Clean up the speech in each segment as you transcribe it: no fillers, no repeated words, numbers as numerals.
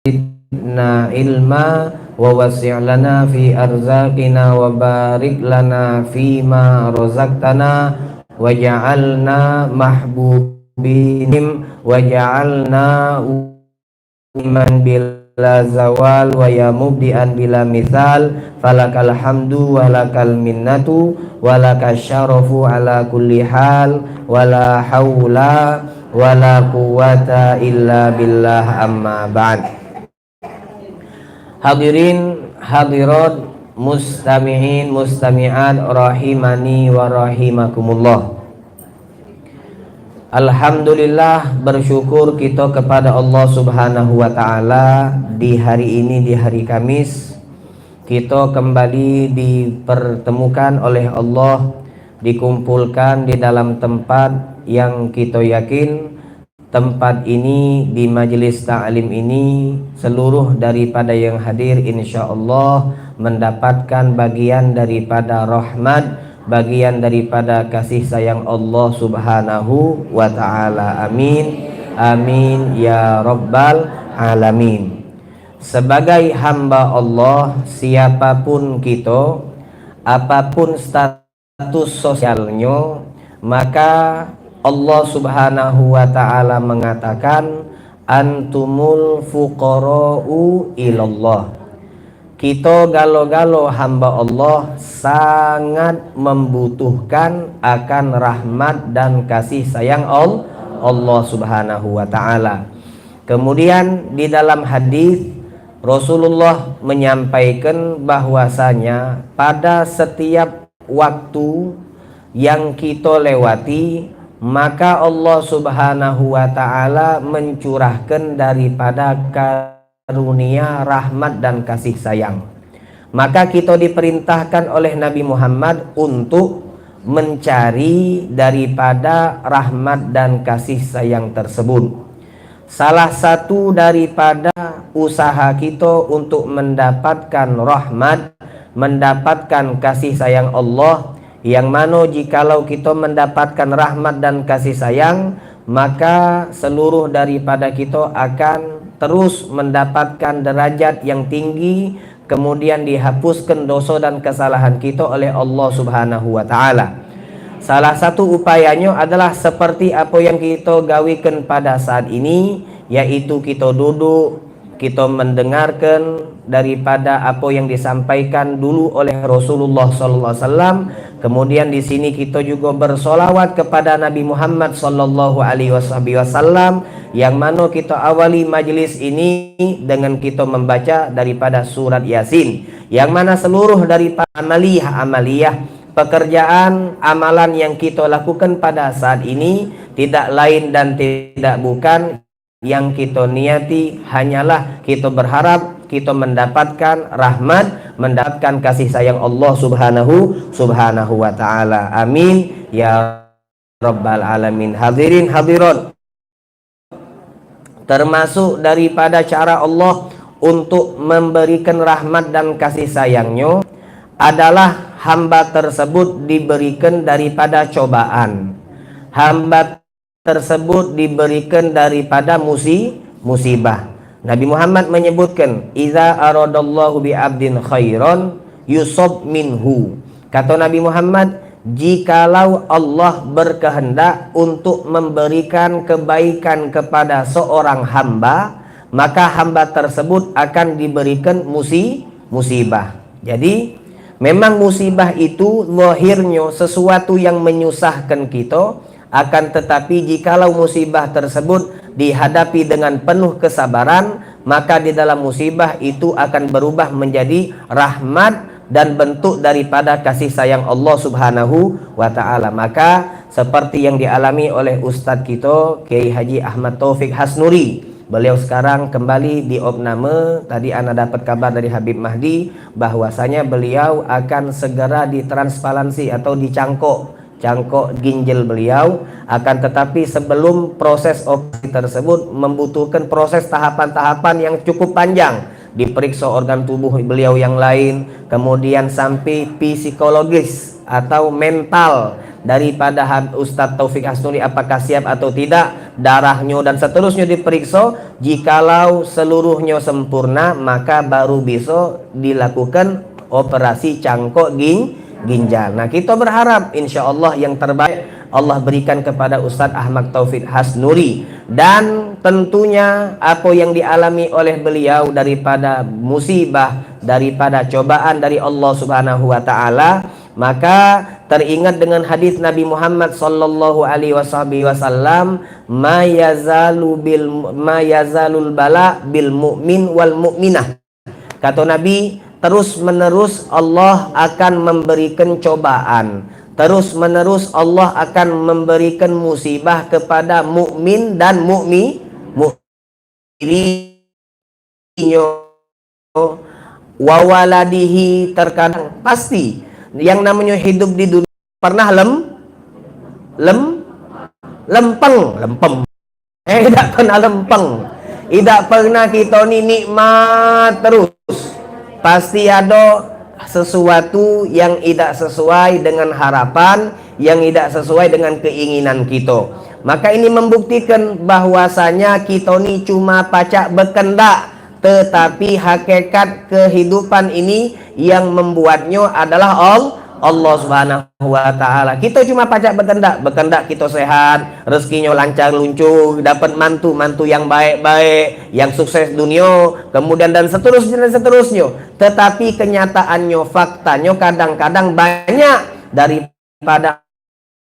zidna ilma wa wasi' lana fi arzaqina wa barik lana fima razaqtana waj'alna mahbubihim waj'alna iman bila zawal wa ya mubdi'an bila misal falakal hamdu walakal minnatu walakal syarafu ala kulli hal wala hawla wala quwata illa billah amma ba'd. Hadirin hadirat mustami'in mustami'at rahimani wa rahimakumullah. Alhamdulillah, bersyukur kita kepada Allah Subhanahu wa ta'ala. Di hari ini, di hari Kamis, kita kembali dipertemukan oleh Allah, dikumpulkan di dalam tempat yang kita yakin tempat ini, di majelis ta'lim ini, seluruh daripada yang hadir insyaallah mendapatkan bagian daripada rahmat, bagian daripada kasih sayang Allah Subhanahu wa ta'ala. Amin amin ya rabbal alamin. Sebagai hamba Allah, siapapun kita, apapun status sosialnya, maka Allah Subhanahu wa ta'ala mengatakan antumul fuqara'u ilallah. Kita galo-galo hamba Allah sangat membutuhkan akan rahmat dan kasih sayang Allah Subhanahu wa ta'ala. Kemudian di dalam hadis Rasulullah menyampaikan bahwasanya pada setiap waktu yang kita lewati, maka Allah Subhanahu wa ta'ala mencurahkan daripada karunia rahmat dan kasih sayang. Maka kita diperintahkan oleh Nabi Muhammad untuk mencari daripada rahmat dan kasih sayang tersebut. Salah satu daripada usaha kita untuk mendapatkan rahmat, mendapatkan kasih sayang Allah, yang mana jikalau kita mendapatkan rahmat dan kasih sayang, maka seluruh daripada kita akan terus mendapatkan derajat yang tinggi, kemudian dihapuskan dosa dan kesalahan kita oleh Allah Subhanahu wa ta'ala. Salah satu upayanya adalah seperti apa yang kita gawikan pada saat ini, yaitu kita duduk, kita mendengarkan daripada apa yang disampaikan dulu oleh Rasulullah SAW. Kemudian di sini kita juga bersolawat kepada Nabi Muhammad SAW, yang mana kita awali majelis ini dengan kita membaca daripada surat Yasin, yang mana seluruh daripada amaliyah pekerjaan amalan yang kita lakukan pada saat ini tidak lain dan tidak bukan, yang kita niati hanyalah kita berharap kita mendapatkan rahmat, mendapatkan kasih sayang Allah Subhanahu wa ta'ala. Amin ya rabbal alamin. Hadirin hadirat, termasuk daripada cara Allah untuk memberikan rahmat dan kasih sayangnya adalah hamba tersebut diberikan daripada cobaan, hamba tersebut diberikan daripada musibah. Nabi Muhammad menyebutkan, "Iza aradallahu bi 'abdin khairan yusab minhu." Kata Nabi Muhammad, jikalau Allah berkehendak untuk memberikan kebaikan kepada seorang hamba, maka hamba tersebut akan diberikan musibah. Jadi memang musibah itu lahirnya sesuatu yang menyusahkan kita, akan tetapi jikalau musibah tersebut dihadapi dengan penuh kesabaran, maka di dalam musibah itu akan berubah menjadi rahmat dan bentuk daripada kasih sayang Allah Subhanahu wa ta'ala. Maka seperti yang dialami oleh Ustadz kita Kiai Haji Ahmad Taufik Hasnuri, beliau sekarang kembali diopname. Tadi ana dapat kabar dari Habib Mahdi bahwasanya beliau akan segera ditransplantasi atau dicangkok ginjal beliau. Akan tetapi sebelum proses operasi tersebut membutuhkan proses tahapan-tahapan yang cukup panjang, diperiksa organ tubuh beliau yang lain, kemudian sampai psikologis atau mental daripada Ustadz Taufik Hasnuri apakah siap atau tidak, darahnya dan seterusnya diperiksa. Jikalau seluruhnya sempurna, maka baru bisa dilakukan operasi cangkok ginjal. Nah, kita berharap insya Allah yang terbaik Allah berikan kepada Ustadz Ahmad Taufik Hasnuri, dan tentunya apa yang dialami oleh beliau daripada musibah, daripada cobaan dari Allah Subhanahu wa taala, maka teringat dengan hadis Nabi Muhammad sallallahu alaihi wasallam, ma yazalul bala bil mu'min wal mu'minah. Kata Nabi, terus menerus Allah akan memberikan cobaan, terus menerus Allah akan memberikan musibah kepada mukmin dan mukminah. Wa waladihi, terkadang pasti yang namanya hidup di dunia pernah lempeng. Tidak pernah lempeng. Tidak pernah kita ni nikmat terus. Pasti ada sesuatu yang tidak sesuai dengan harapan, yang tidak sesuai dengan keinginan kita. Maka ini membuktikan bahwasanya kita ni cuma pacak berkendak, tetapi hakikat kehidupan ini yang membuatnya adalah Allah Subhanahu wa taala. Kita cuma pacak berkendak kita sehat, rezekinya lancar luncur, dapat mantu yang baik-baik, yang sukses dunia, kemudian dan seterusnya. Tetapi kenyataannya, faktanya kadang-kadang banyak daripada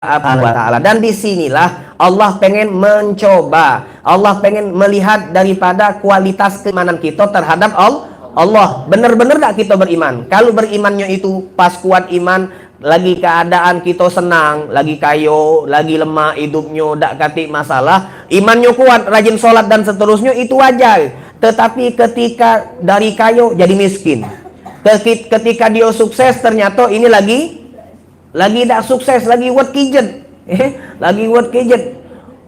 Allah Ta'ala. Dan disinilah Allah pengen mencoba, Allah pengen melihat daripada kualitas keimanan kita terhadap Allah. Benar-benar tak kita beriman? Kalau berimannya itu pas kuat iman, lagi keadaan kita senang, lagi kayo, lagi lemah hidupnya, tak katik masalah, imannya kuat, rajin sholat dan seterusnya, itu wajar. Tetapi ketika dari kayo jadi miskin, ketika dia sukses ternyata ini lagi tak sukses, lagi wet kijet,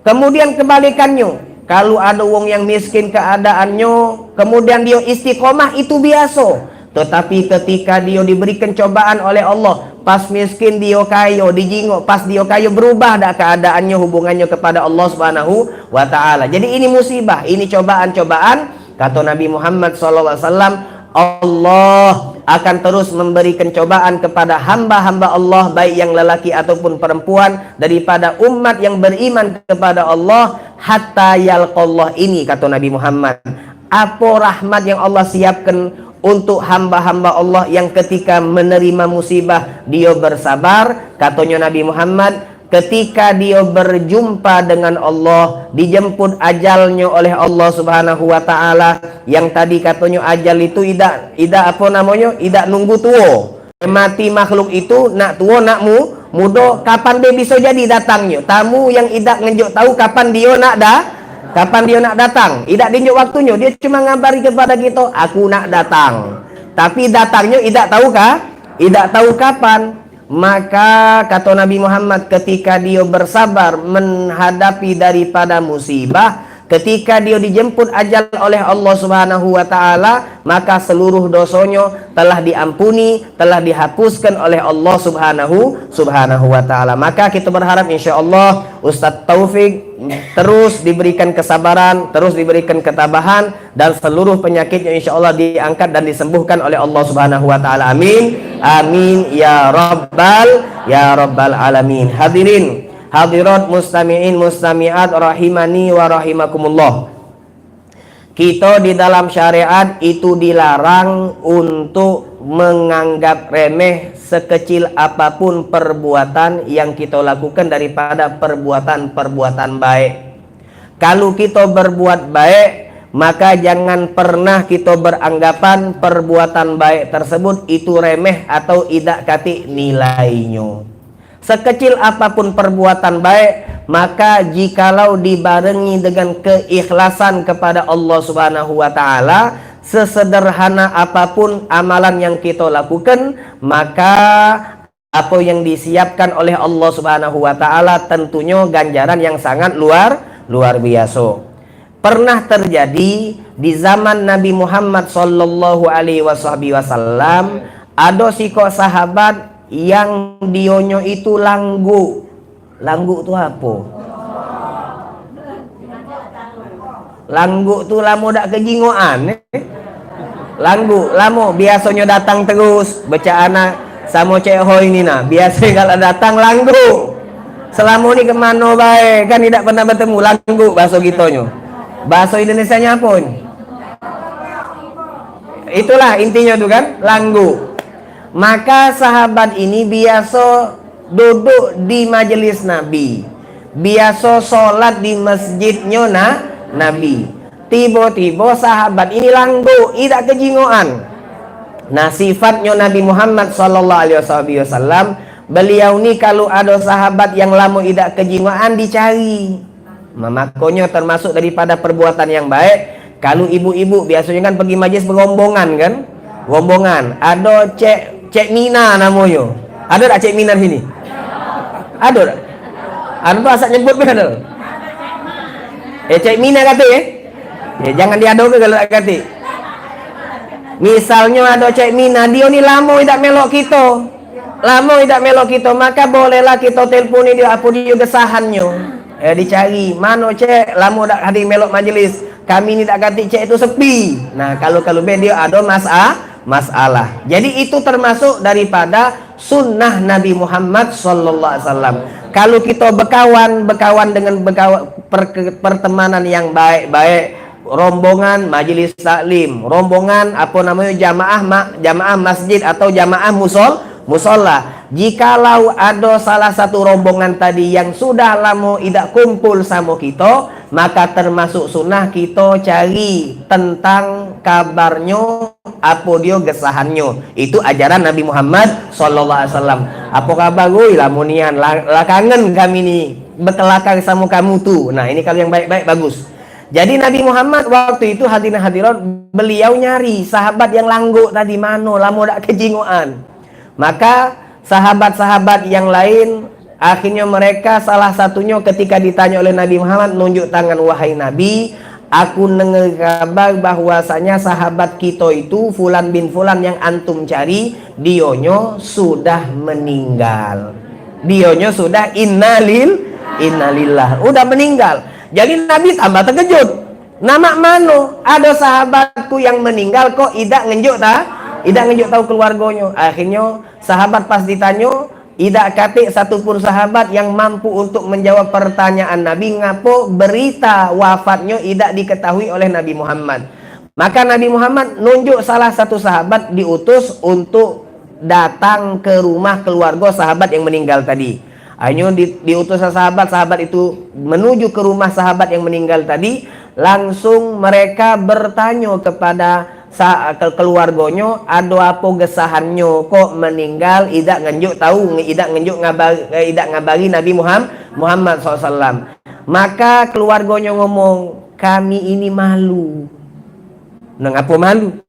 Kemudian kebalikannya, kalau ada wong yang miskin keadaannya, kemudian dia istiqomah, itu biasa. Tetapi ketika dia diberikan cobaan oleh Allah, pas miskin dia kaya, dijingok, pas dia kaya berubah dah keadaannya, hubungannya kepada Allah Subhanahu wa taala. Jadi ini musibah, ini cobaan-cobaan. Kata Nabi Muhammad SAW, Allah akan terus memberikan cobaan kepada hamba-hamba Allah, baik yang lelaki ataupun perempuan, daripada umat yang beriman kepada Allah, hatta yalqallah. Ini kata Nabi Muhammad, apa rahmat yang Allah siapkan untuk hamba-hamba Allah yang ketika menerima musibah dia bersabar. Katanya Nabi Muhammad, ketika dia berjumpa dengan Allah, dijemput ajalnya oleh Allah Subhanahu wa taala, yang tadi katanya ajal itu tidak nunggu tua. Mati makhluk itu nak tua nak muda, kapan dia bisa jadi datangnya? Tamu yang tidak ngejuk tahu kapan dia nak datang. Tidak dinjuk waktunya, dia cuma ngabari kepada kita, aku nak datang. Tapi datangnya tidak tahu kapan. Maka kata Nabi Muhammad, ketika dia bersabar menghadapi daripada musibah, ketika dia dijemput ajal oleh Allah Subhanahu wa taala, maka seluruh dosanya telah diampuni, telah dihapuskan oleh Allah Subhanahu wa taala. Maka kita berharap insyaallah Ustadz Taufik terus diberikan kesabaran, terus diberikan ketabahan, dan seluruh penyakitnya insyaallah diangkat dan disembuhkan oleh Allah Subhanahu wa taala. Amin. Amin ya rabbal alamin. Hadirin hadirat, mustami'in mustami'at rahimani wa rahimakumullah. Kita di dalam syariat itu dilarang untuk menganggap remeh sekecil apapun perbuatan yang kita lakukan daripada perbuatan-perbuatan baik. Kalau kita berbuat baik, maka jangan pernah kita beranggapan perbuatan baik tersebut itu remeh atau tidak katik nilainya. Sekecil apapun perbuatan baik, maka jikalau dibarengi dengan keikhlasan kepada Allah Subhanahu wa taala, sesederhana apapun amalan yang kita lakukan, maka apa yang disiapkan oleh Allah Subhanahu wa taala tentunya ganjaran yang sangat luar biasa. pernah terjadi di zaman Nabi Muhammad sallallahu alaihi wasallam, ada siko sahabat yang dionyo itu langgu. Langgu itu apa? Langgu tu lamo dak kejingoan. Langgu lamo biasanya datang terus baca anak sama cek hoi ni nah. Biasa kalau datang langgu. Selama ni kemana baik kan tidak pernah bertemu, langgu bahasa gitonyo. Bahasa Indonesianya apa ni? Itulah intinya tu kan, langgu. Maka sahabat ini biasa duduk di majelis Nabi, biasa sholat di masjidnya Nabi. Tiba-tiba sahabat ini langgu, tidak kejingoan. Nah, sifatnya Nabi Muhammad sallallahu alaihi wasallam, beliau ni kalau ada sahabat yang lama tidak kejingoan dicari. Makanya termasuk daripada perbuatan yang baik. Kalau ibu-ibu biasanya kan pergi majlis berombongan kan? Rombongan. Ada Cek Mina namanya. Ada tak Cek Mina di sini? Ada tak? Ada tu asal nyebut pun ada. Cek Mina kata jangan diado ke kalau tak kata. Misalnya ada Cek Mina, dia ni lama tidak melok kita. Lama tidak melok kita, maka bolehlah kita telponi dia apa dia kesahannya. Dicari, mana Cek, lama tak hadir melok majlis. Kami ni tak kata Cek itu sepi. Nah, kalau dia ada masalah. Jadi itu termasuk daripada sunnah Nabi Muhammad sallallahu alaihi wasallam. Kalau kita berkawan dengan pertemanan yang baik-baik, rombongan majelis taklim, rombongan apa namanya jamaah masjid atau jamaah musola. Jikalau ada salah satu rombongan tadi yang sudah lama tidak kumpul sama kita, maka termasuk sunnah kita cari tentang kabarnya, apa dia gesahannya. Itu ajaran Nabi Muhammad sallallahu alaihi wasallam. Apa kabar gue lamunian, kangen kami ni berkelakar sama kamu tu. Nah, ini kalau yang baik-baik bagus. Jadi Nabi Muhammad waktu itu hadirin hadirat, beliau nyari sahabat yang langgu tadi mana, lama dak kejingoan. Maka sahabat-sahabat yang lain akhirnya mereka salah satunya ketika ditanya oleh Nabi Muhammad, nunjuk tangan, wahai Nabi, aku dengar kabar bahwasanya sahabat kita itu fulan bin fulan yang antum cari, dionyo sudah meninggal. Dionyo sudah innalillah, udah meninggal. Jadi Nabi tambah terkejut. Nama mano? Ada sahabatku yang meninggal kok tidak ngenjuk tahu keluarganya. Akhirnya sahabat pas ditanya, tidak katik satupun sahabat yang mampu untuk menjawab pertanyaan Nabi ngapo berita wafatnya tidak diketahui oleh Nabi Muhammad. Maka Nabi Muhammad nunjuk salah satu sahabat diutus untuk datang ke rumah keluarga sahabat yang meninggal tadi. Akhirnya diutus sahabat itu menuju ke rumah sahabat yang meninggal tadi. Langsung mereka bertanya kepada keluarganya, ada apa gesahannya kok meninggal, tidak ngabari Nabi Muhammad SAW. Maka keluarganya ngomong, kami ini malu. Ngapa malu?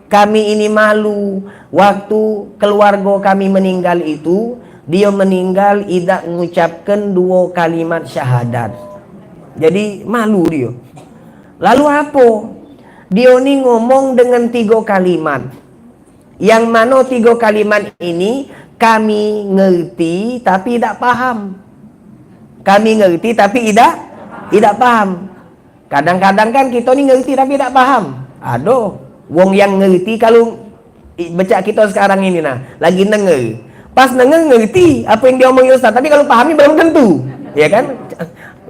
Kami ini malu. Waktu keluarga kami meninggal itu, dia meninggal tidak mengucapkan 2 kalimat syahadat. Jadi malu dia. Lalu apa? Dia ni ngomong dengan 3 kalimat. Yang mana 3 kalimat ini kami ngerti tapi tidak paham. Kami ngerti tapi tidak paham. Kadang-kadang kan kita ni ngerti tapi tidak paham. Ada wong yang ngerti kalau baca kita sekarang ini lagi denger. Pas ngerti apa yang dia omongin Ustaz, tapi kalau pahami belum tentu, ya kan?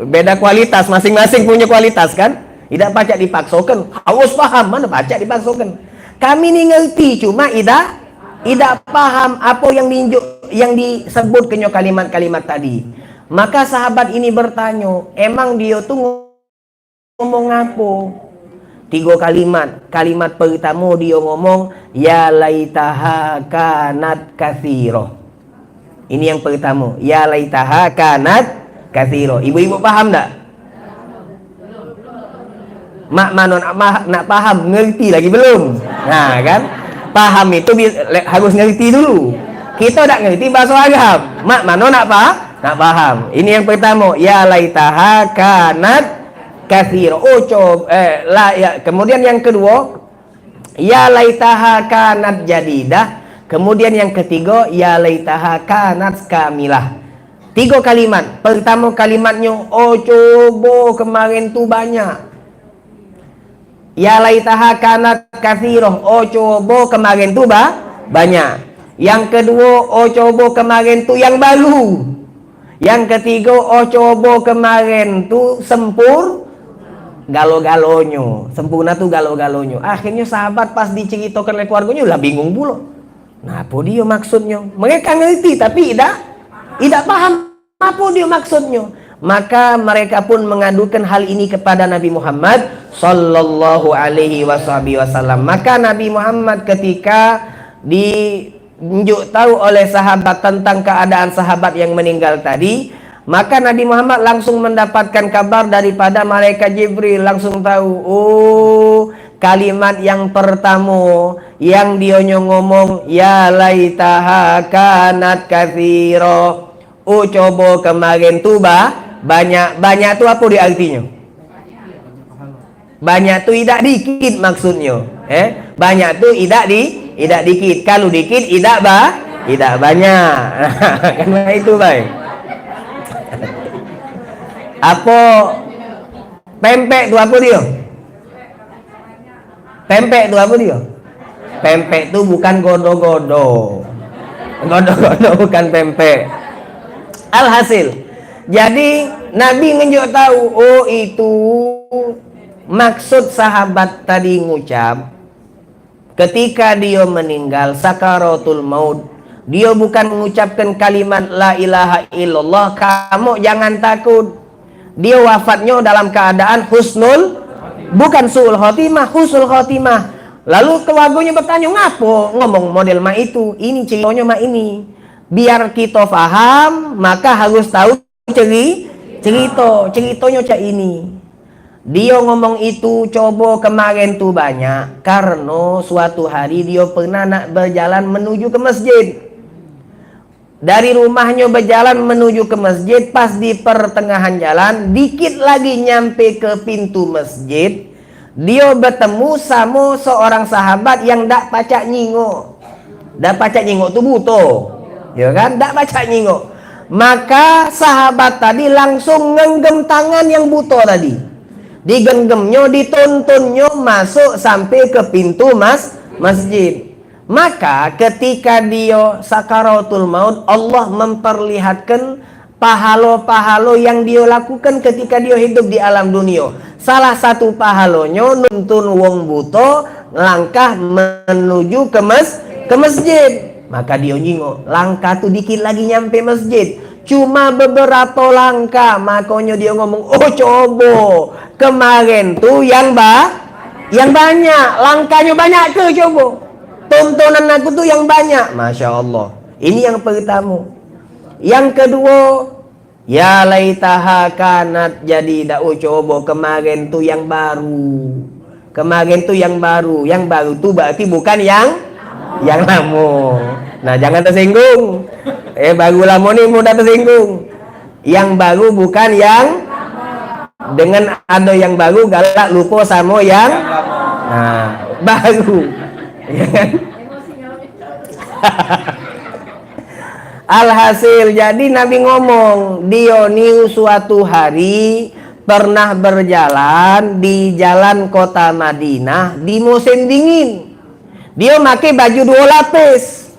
Beda kualitas, masing-masing punya kualitas kan? Tidak pacak dipaksakan, harus paham, mana pacak dipaksakan. Kami ni ngerti, cuma tidak paham apa yang disebut kenyo kalimat-kalimat tadi. Maka sahabat ini bertanya, emang dia tuh ngomong apa? 3 kalimat. Kalimat pertama dia ngomong, ya laitaha kanat katsira. Ini yang pertama, ya laitaha kanat katsira. Ibu-ibu paham tak? Mak mana nak paham, ngerti lagi belum? Nah kan, paham itu harus ngerti dulu. Kita tak ngerti bahasa Arab, mak mana nak paham? Ini yang pertama, ya laitaha kanat katsira. Kemudian yang kedua, ya laitaha kanat jadidah. Kemudian yang ketiga, ya laitaha kanat kamilah. 3 kalimat. Pertama kalimatnya, oh coba kemarin tu banyak. Ya laitaha kanat katsirah, oh coba kemarin tu banyak. Yang kedua, oh coba kemarin tu yang baru. Yang ketiga, oh coba kemarin tu galo-galonyo. Sempurna tu galo-galonyo. Akhirnya sahabat pas diceritakan oleh keluarganya lah bingung pula. Nah, apa dia maksudnya? Mereka ngerti tapi tidak paham apa dia maksudnya. Maka mereka pun mengadukan hal ini kepada Nabi Muhammad sallallahu alaihi wasallam. Maka Nabi Muhammad ketika diunjuk tahu oleh sahabat tentang keadaan sahabat yang meninggal tadi, maka Nabi Muhammad langsung mendapatkan kabar daripada malaikat Jibril, langsung tahu, oh kalimat yang pertama yang dia ngomong ya laitaha kanat katsira. Oh coba kemarin tu banyak tu apa dia artinya? Banyak tu tidak dikit maksudnya. Banyak tu tidak dikit. Kalau dikit tidak banyak. Karena itu baik. Apa pempek tu apa dia? Pempek tu apa dia? Pempek tu bukan godo-godo. Godo-godo bukan pempek. Alhasil, jadi Nabi nunjuk tahu, oh itu maksud sahabat tadi ngucap ketika dia meninggal sakaratul maut, dia bukan mengucapkan kalimat la ilaha illallah, kamu jangan takut. Dia wafatnya dalam keadaan husnul, bukan su'ul khotimah, husnul khotimah. Lalu keluarganya bertanya, ngapo ngomong model mak itu? Ini ceritanya mak ini. Biar kita paham, maka harus tahu ceritanya cak ini. Dia ngomong itu coba kemarin tuh banyak karena suatu hari dia pernah nak berjalan menuju ke masjid. Dari rumahnya berjalan menuju ke masjid, pas di pertengahan jalan, dikit lagi nyampe ke pintu masjid, dia bertemu sama seorang sahabat yang dak pacak nyingok. Dak pacak nyingok tuh buto. Ya kan, tak baca nyingok. Maka sahabat tadi langsung ngenggem tangan yang buta tadi. Digenggemnya, ditontonnya masuk sampai ke pintu masjid. Maka ketika dia sakaratul maut, Allah memperlihatkan pahala-pahala yang dia lakukan ketika dia hidup di alam dunia. Salah satu pahalanya nuntun wong buta langkah menuju ke masjid. Maka dia nyingok, langkah tu dikit lagi nyampe masjid, cuma beberapa langkah. Makanya dia ngomong, oh coba kemarin tu yang banyak, langkahnya banyak ke coba, tontonan aku tu yang banyak. Masya Allah. Ini yang pertama. Yang kedua, ya laitaha kanat jadi dak. Coba kemarin tu yang baru. Kemarin tu yang baru. Yang baru tu berarti bukan yang lama. Nah, jangan tersinggung. Baru lama ni mudah tersinggung. Yang baru bukan yang dengan ada yang baru galak lupa sama yang baru. Ya kan? Alhasil jadi Nabi ngomong, dia ni suatu hari pernah berjalan di jalan kota Madinah di musim dingin. Dia pakai baju 2 lapis.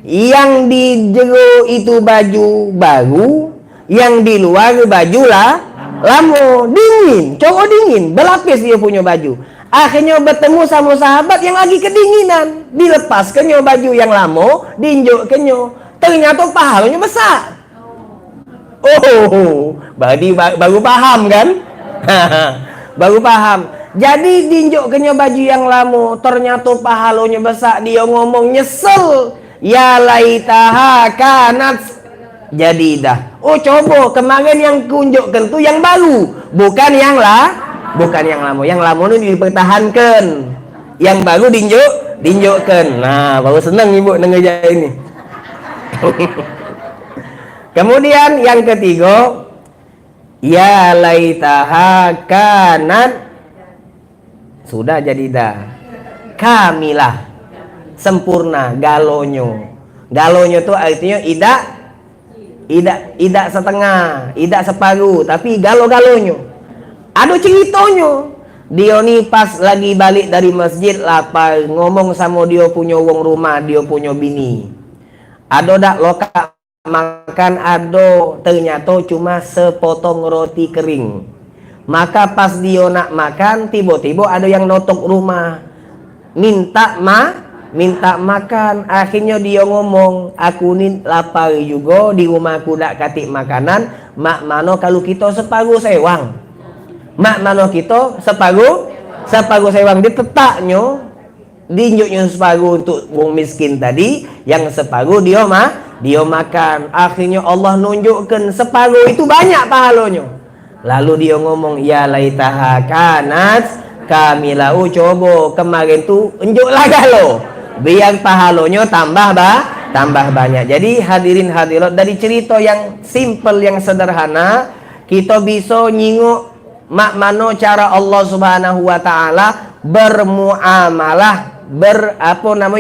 Yang di jero itu baju baru, yang di luar baju lama. Dingin, cowok dingin, berlapis dia punya baju. Akhirnya bertemu sama sahabat yang lagi kedinginan. Dilepaskannya baju yang lama, diinjukkannya. Ternyata pahalanya besar. Oh, baru paham kan? Baru paham. Jadi dinjukkannya baju yang lama, ternyata pahalanya besar. Dia ngomong nyesel. Ya laitaha kanat jadidah. Oh coba kemarin yang kunjukkan tu yang baru, bukan yang lama. Yang lama ni dipertahankan, yang baru dinjukkan. Nah, baru senang ibu dengar ini. Kemudian yang ketiga, Ya laitaha kanat, sudah jadi dah. Kamilah, sempurna, galonyo. Galonyo itu artinya idak setengah, idak separuh, tapi galo-galonyo. Ada ceritanya. Dia ni pas lagi balik dari masjid lapar, ngomong sama dia punya wong rumah, dia punya bini. Ada dak lokak makan, ada ternyata cuma sepotong roti kering. Maka pas dia nak makan, tiba-tiba ada yang notok rumah, minta makan. Akhirnya dia ngomong, aku ni lapar juga, di rumahku dak katik makanan. Mak mano kalau kita separuh sewang, mak mano kita separuh sewang. Ditetaknya, dinjuknya separuh untuk wong miskin tadi, yang separuh dia makan. Akhirnya Allah nunjukkan separuh itu banyak pahalanya. Lalu dia ngomong, ya laitaha kanat kamilau, coba kemarin tu unjuklah galo, biar pahalanya tambah banyak. Jadi hadirin hadirat, dari cerita yang simple, yang sederhana, kita bisa nyinguk mak mano cara Allah Subhanahu wa taala bermuamalah,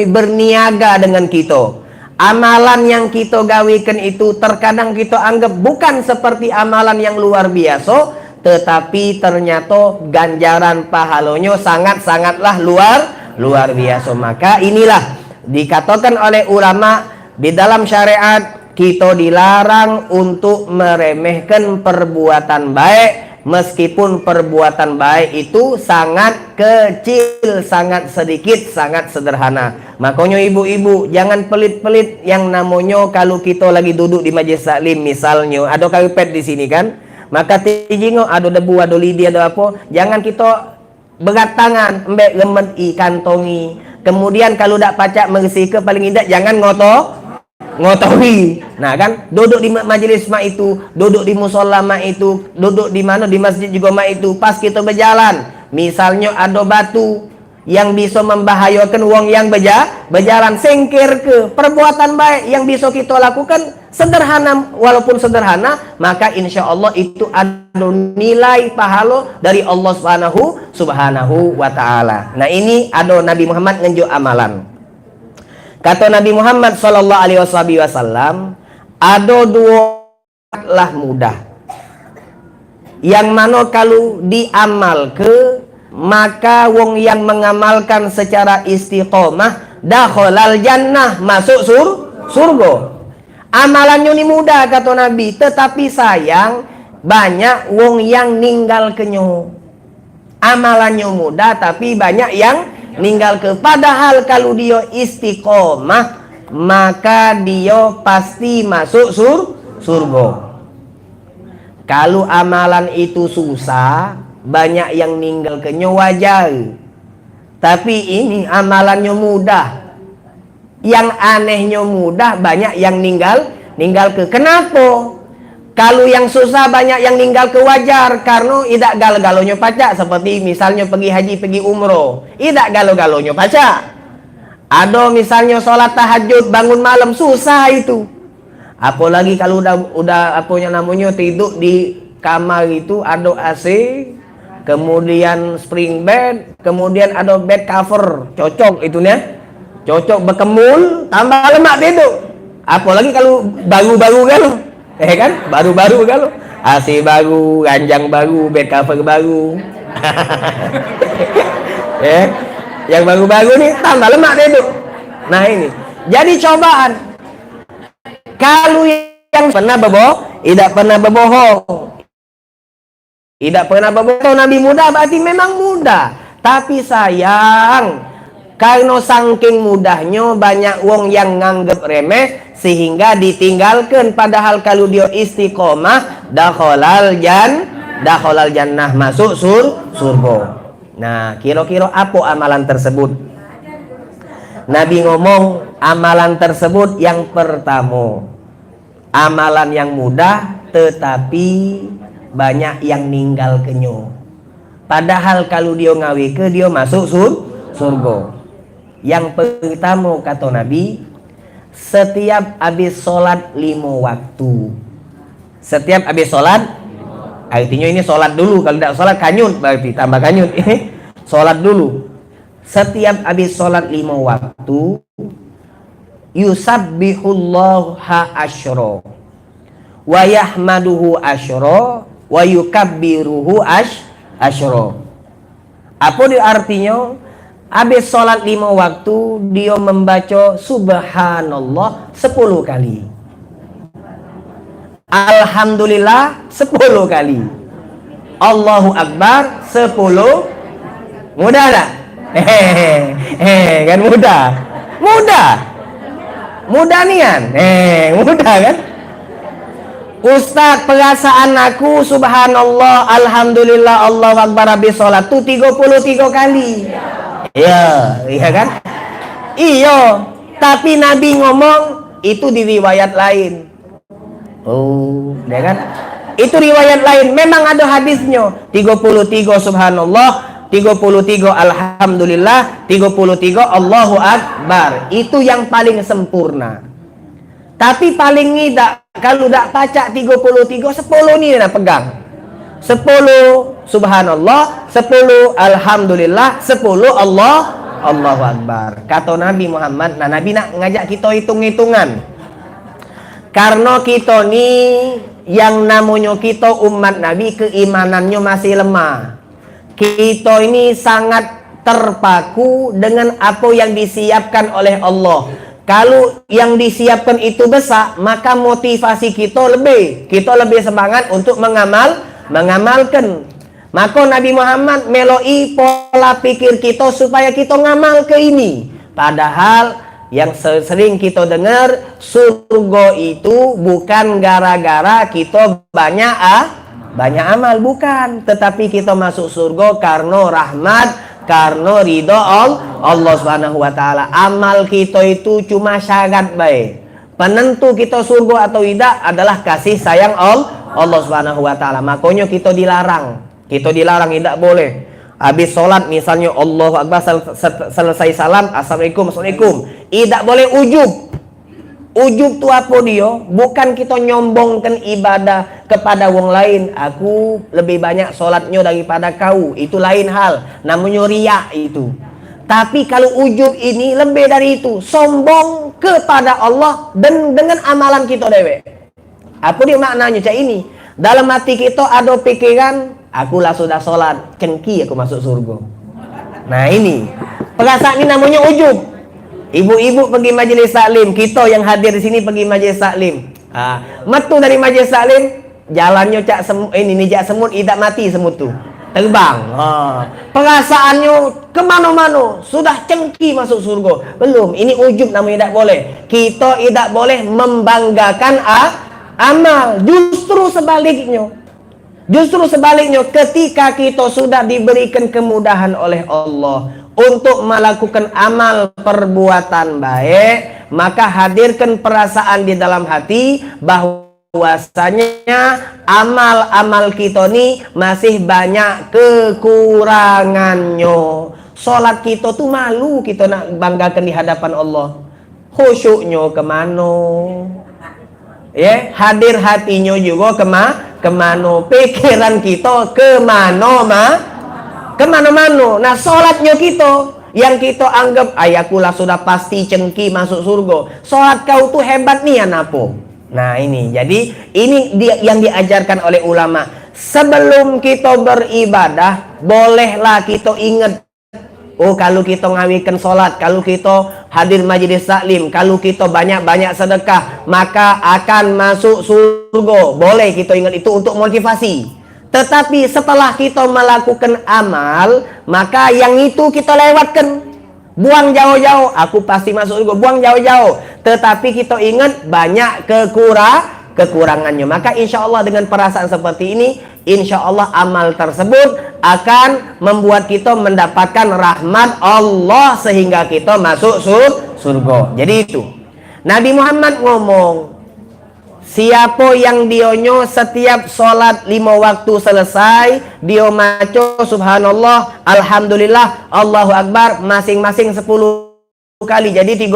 berniaga dengan kita. Amalan yang kita gawikan itu terkadang kita anggap bukan seperti amalan yang luar biasa, tetapi ternyata ganjaran pahalanya sangat-sangatlah luar biasa. Maka inilah dikatakan oleh ulama, di dalam syariat kita dilarang untuk meremehkan perbuatan baik, meskipun perbuatan baik itu sangat kecil, sangat sedikit, sangat sederhana. Makanya ibu-ibu jangan pelit-pelit yang namanya kalau kita lagi duduk di majelis taklim, misalnya ada karpet di sini kan, maka tijingo ada debu, ada lidi, ada apa, jangan kita berat tangan, embek lemet kantongi. Kemudian kalau dak pacak mengisi ke, paling tidak jangan ngotori. Nah kan, duduk di majelis mak itu, duduk di musola mak itu, duduk di mana, di masjid juga mak itu. Pas kita berjalan, misalnya ada batu yang bisa membahayakan wong yang berjalan, singkir ke. Perbuatan baik yang bisa kita lakukan sederhana, walaupun sederhana, maka insya Allah itu ada nilai pahala dari Allah Subhanahu wa ta'ala. Nah ini ada Nabi Muhammad ngenjuk amalan. Kata Nabi Muhammad sallallahu alaihi wasallam, ada dua lah mudah, yang mana kalau diamal ke, maka wong yang mengamalkan secara istiqomah dakhalal jannah, masuk surga. Amalannya ini mudah kata Nabi, tetapi sayang banyak wong yang ninggal kenyo. Amalannya mudah tapi banyak yang ninggal ke. Padahal kalau dia istiqomah, maka dia pasti masuk surga. Kalau amalan itu susah, banyak yang ninggal ke, wajar. Tapi ini amalannya mudah, yang anehnya mudah, banyak yang ninggal ke. Kenapa? Kalau yang susah banyak yang ninggal ke, wajar, karena tidak galo-galonya pacak. Seperti misalnya pergi haji, pergi umroh, tidak galo-galonya pacak. Ada misalnya sholat tahajud, bangun malam, susah itu. Apalagi kalau udah namanya tidur di kamar itu ada AC, kemudian spring bed, kemudian ada bed cover, cocok itu nih, cocok berkemul, tambah lemak tidur. Apalagi kalau baru-baru galo, kan, baru-baru galo, AC baru, ranjang baru, bed cover baru. Yang baru-baru nih tambah lemak tidur. Nah ini jadi cobaan. Kalau yang pernah tidak pernah berbohong, Nabi mudah, berarti memang mudah. Tapi sayang, karena saking mudahnya banyak wong yang nganggep remeh sehingga ditinggalkan. Padahal kalau dia istiqomah, dakhalal jannah, masuk surga. Nah, kira-kira apa amalan tersebut? Nabi ngomong amalan tersebut yang pertama, amalan yang mudah tetapi banyak yang ninggal kenyo. Padahal kalau dia ngawi ke, dia masuk surga. Yang pertama kata Nabi, setiap habis sholat 5 waktu. Setiap habis sholat Artinya ini sholat dulu. Kalau tidak sholat kanyut, berarti tambah kanyut. Sholat dulu. Setiap habis sholat 5 waktu, yusabbihullaha asyra wa yahmaduhu asyra wa yukabbiruhu asyra. Apa dia artinya? Habis sholat 5 waktu, dia membaca subhanallah 10 kali, alhamdulillah 10 kali, Allahu Akbar 10. Mudah tak? Kan mudah. Mudah nian. Mudah kan? Ustaz, perasaan aku subhanallah, alhamdulillah, Allahu Akbar habis sholat tu 33 kali. Iya kan? Iya, tapi Nabi ngomong itu di riwayat lain. Oh, ya kan? Itu riwayat lain. Memang ada hadisnya. 33 subhanallah, 33 alhamdulillah, 33 Allahu Akbar. Itu yang paling sempurna. Tapi paling tidak, kalau tak pacak 33, 10 ni nak pegang. 10 subhanallah, 10 alhamdulillah, 10 Allahu Akbar. Kata Nabi Muhammad, nah Nabi nak ngajak kita hitung-hitungan. Karena kita ni yang namanya kita umat Nabi, keimanannya masih lemah. Kita ini sangat terpaku dengan apa yang disiapkan oleh Allah. Kalau yang disiapkan itu besar, maka motivasi kita lebih. Kita lebih semangat untuk mengamalkan. Maka Nabi Muhammad meloi pola pikir kita supaya kita ngamal ke ini. Padahal yang sering kita dengar, surga itu bukan gara-gara kita banyak amal, bukan. Tetapi kita masuk surga karena rahmat, karena ridho Allah Subhanahu wa taala. Amal kita itu cuma syarat baik. Penentu kita surga atau tidak adalah kasih sayang Allah Subhanahu wa taala. Makanya kita dilarang. Kita dilarang, tidak boleh. Habis sholat misalnya Allahu Akbar, selesai salam, Assalamualaikum. Tidak boleh ujub. Ujub tu apa dia? Bukan kita nyombongkan ibadah kepada wong lain. Aku lebih banyak solatnya daripada kau. Itu lain hal. Namanya riak itu. Tapi kalau ujub ini lebih dari itu. Sombong kepada Allah dan dengan amalan kita dewek. Apa dia maknanya cak ini? Dalam hati kita ada pikiran, akulah sudah solat, cengki aku masuk surga. Nah ini. Perasaan ini namanya ujub. Ibu-ibu pergi majelis taklim, kita yang hadir di sini pergi majelis taklim. Metu dari majelis taklim, jalannya cak semut, ini jak semut, tidak mati semut tu. Terbang. Perasaannya kemana-mana, sudah cengki masuk surga. Belum, ini ujub namanya, tidak boleh. Kita tidak boleh membanggakan amal. Justru sebaliknya, ketika kita sudah diberikan kemudahan oleh Allah untuk melakukan amal perbuatan baik, maka hadirkan perasaan di dalam hati bahwasanya amal-amal kita ini masih banyak kekurangannya. Sholat kita tuh malu kita nak banggakan di hadapan Allah. Khusyuknya kemana? Hadir hatinya juga kemana? Pikiran kita kemana-mana. Nah sholatnya kita yang kita anggap ayakulah sudah pasti cengki masuk surga. Sholat kau tuh hebat nih apa? Nah ini, jadi ini yang diajarkan oleh ulama. Sebelum kita beribadah, bolehlah kita ingat, oh kalau kita ngawikan sholat, kalau kita hadir majelis taklim, kalau kita banyak-banyak sedekah, maka akan masuk surga. Boleh kita ingat itu untuk motivasi. Tetapi setelah kita melakukan amal, maka yang itu kita lewatkan. Buang jauh-jauh, aku pasti masuk surga, buang jauh-jauh. Tetapi kita ingat banyak kekurangannya. Maka insya Allah dengan perasaan seperti ini, insya Allah amal tersebut akan membuat kita mendapatkan rahmat Allah sehingga kita masuk surga. Jadi itu Nabi Muhammad ngomong, siapa yang dionyo setiap sholat 5 waktu selesai, dia maca subhanallah, alhamdulillah, Allahu Akbar masing-masing 10 kali. Jadi 30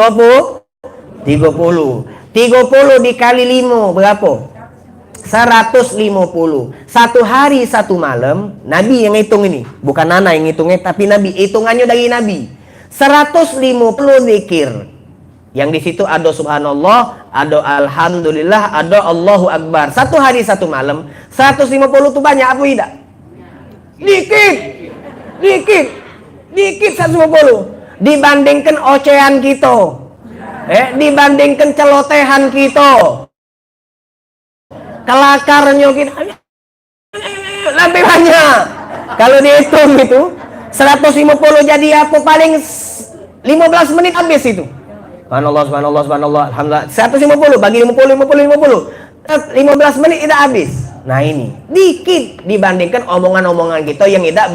dikali 5 berapa? 150. Satu hari satu malam, Nabi yang hitung ini, bukan Nana yang hitungnya, tapi Nabi, hitungannya dari Nabi. 150 zikir. Yang di situ ada subhanallah, ada alhamdulillah, ada Allahu akbar. Satu hari satu malam, 150 itu banyak apa tidak? Dikit. Dikit 150. Dibandingkan ocehan kita. Dibandingkan celotehan kita. Kelakarnya kita lebih banyak. Kalau dihitung itu 150 jadi apa, paling 15 menit habis itu. Subhanallah, alhamdulillah. 150 bagi 50. 15 menit tidak habis. Nah ini dikit dibandingkan omongan-omongan kita yang tidak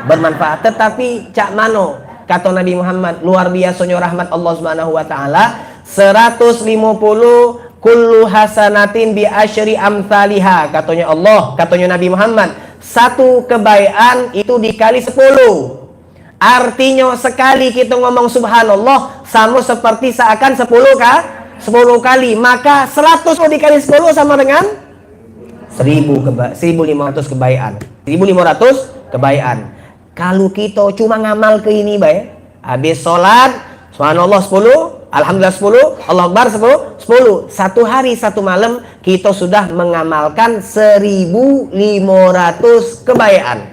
bermanfaat. Tetapi cak mano kata Nabi Muhammad, luar biasanya rahmat Allah Subhanahu wa taala. 150 kullu hasanatin bi asyri amsalihha, katanya Allah, katanya Nabi Muhammad, satu kebaikan itu dikali 10. Artinya sekali kita ngomong subhanallah sama seperti seakan 10 kali. Maka 100 dikali 10 sama dengan 1500 kebaikan. 1500 kebaikan. Kalau kita cuma ngamal ke ini baik, habis sholat subhanallah 10, alhamdulillah 10, Allah Akbar 10. Satu hari satu malam kita sudah mengamalkan 1500 kebaikan.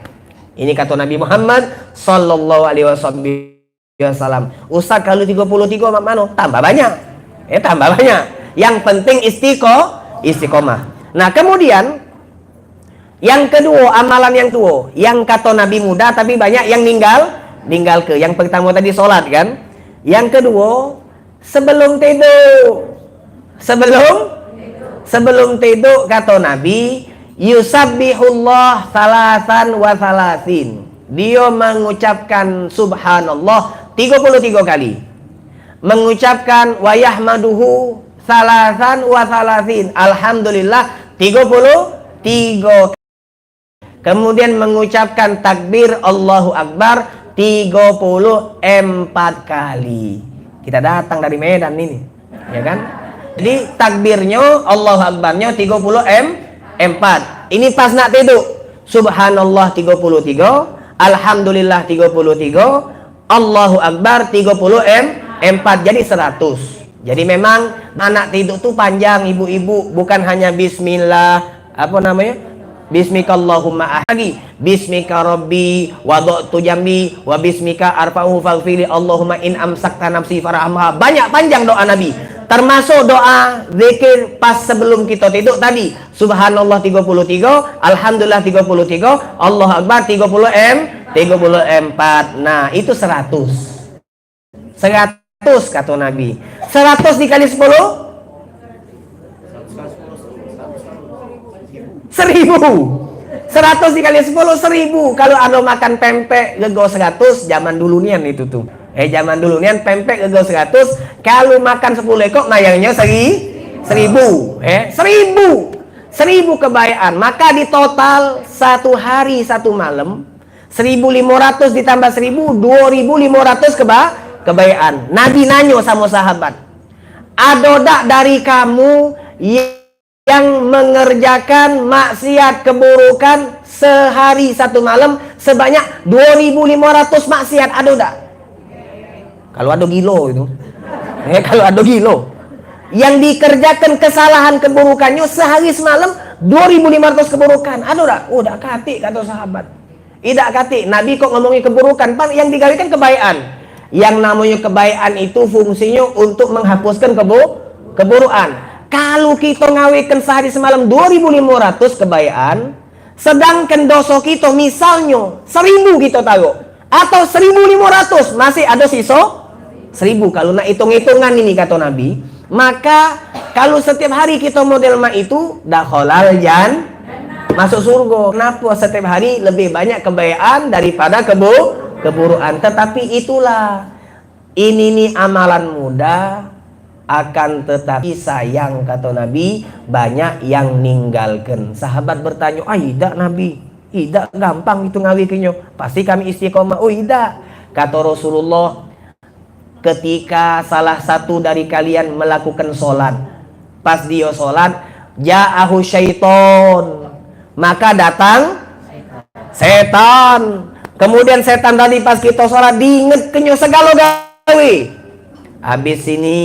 Ini kata Nabi Muhammad sallallahu alaihi wasallam. Ustaz kalau 33 mana? Tambah banyak. Tambah banyak. Yang penting istiqomah. Nah, kemudian yang kedua, amalan yang tua, yang kata Nabi muda tapi banyak yang ninggal ke. Yang pertama tadi sholat kan. Yang kedua, sebelum tidur kata Nabi, yusabbihullah salasan wa salasin. Dia mengucapkan subhanallah 33 kali. Mengucapkan wa yahmaduhu salasan wa salasin. Alhamdulillah 33. Kemudian mengucapkan takbir Allahu Akbar 34 kali. Kita datang dari Medan ini, ya kan? Jadi takbirnya Allahu Akbarnya 34. Ini pas nak tidur. Subhanallah 33, alhamdulillah 33, Allahu Akbar 34, jadi 100. Jadi memang anak tidur tuh panjang ibu-ibu, bukan hanya bismillah, apa namanya? Bismikallahumma lagi. Bismika rabbi wada'tu jambi wa bismika arfa'uhu faghfirli Allahumma in amsakta nafsi farhamha. Banyak panjang doa Nabi. Termasuk doa zikir pas sebelum kita tidur tadi. Subhanallah 33, alhamdulillah 33, Allah Akbar 34. Nah, itu 100. 100 kata Nabi. 100 dikali 10 1000. 100 dikali 10 1000. Kalau ada makan pempek gego 100 zaman dulu nian itu tuh. Zaman dulu nian pempek gego 100, kalau makan 10 ekor nayangnya 1000. 1000 kebaikan. Maka di total satu hari satu malam 1500 ditambah 1000, 2500 kebaikan. Nabi nanyo sama sahabat, ada dak dari kamu yang mengerjakan maksiat keburukan sehari satu malam sebanyak 2500 maksiat? Ada tak? Kalau ada gilo itu. Kalau ada gilo yang dikerjakan kesalahan keburukannya sehari semalam 2500 keburukan. Ada tak? Oh, dak kati kata sahabat. Tidak kati. Nabi kok ngomongin keburukan, Pak, yang digalikan kebaikan. Yang namanya kebaikan itu fungsinya untuk menghapuskan keburukan. Kalau kita ngawikan sehari semalam 2500 kebaikan, sedangkan dosa kita misalnya 1000 kita taruh, atau 1500, masih ada sisa 1000. Kalau nak hitung-hitungan ini kata Nabi, maka kalau setiap hari kita model mak itu dakhalal masuk surga. Kenapa? Setiap hari lebih banyak kebaikan daripada keburukan. Tetapi itulah, ini nih amalan mudah, akan tetapi sayang kata Nabi banyak yang ninggalkan. Sahabat bertanya, tidak Nabi, tidak gampang itu ngawikinya, pasti kami istiqomah. Oh tidak, kata Rasulullah, ketika salah satu dari kalian melakukan sholat, pas dia sholat ja'ahu syaiton, maka datang setan. Kemudian setan tadi pas kita sholat diinget kenyo segala gawe. Habis ini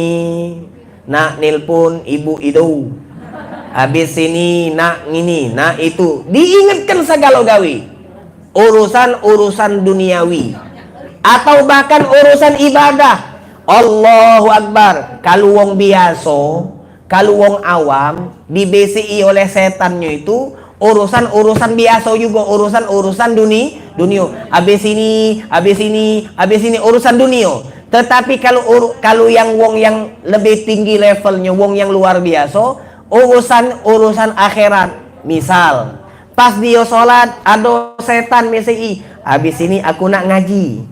nak nelpon ibu itu, habis ini nak ini, nak itu, diingatkan segala gawe. Urusan duniawi atau bahkan urusan ibadah. Allahu Akbar. Kalau wong biasa, kalau wong awam dibesi oleh setannya itu urusan biasa juga, urusan dunia. Habis ini urusan dunia. Tetapi kalau yang wong yang lebih tinggi levelnya, wong yang luar biasa, urusan akhirat. Misal pas dia sholat ada setan mesei, habis ini aku nak ngaji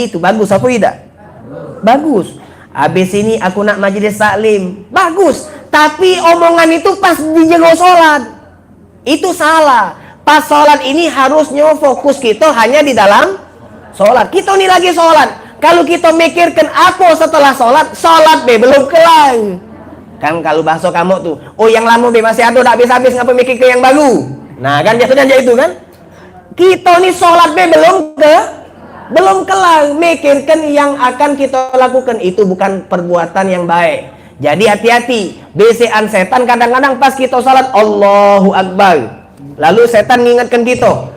itu bagus apa tidak? Bagus. Habis ini aku nak majelis taklim, bagus. Tapi omongan itu pas dijego sholat itu salah. Pas sholat ini harusnya fokus kita hanya di dalam sholat. Kita ini lagi sholat. Kalau kita mikirkan apa setelah sholat belum kelar. Kan kalau bahasa kamu tuh, oh yang lama masih ada, tak habis-habis ngapa mikir ke yang baru. Nah kan biasanya aja itu kan. Kita ini sholat belum kelar. Mikirkan yang akan kita lakukan itu bukan perbuatan yang baik. Jadi hati-hati. Bisikan setan kadang-kadang pas kita sholat Allahu Akbar, lalu setan ngingatkan kita,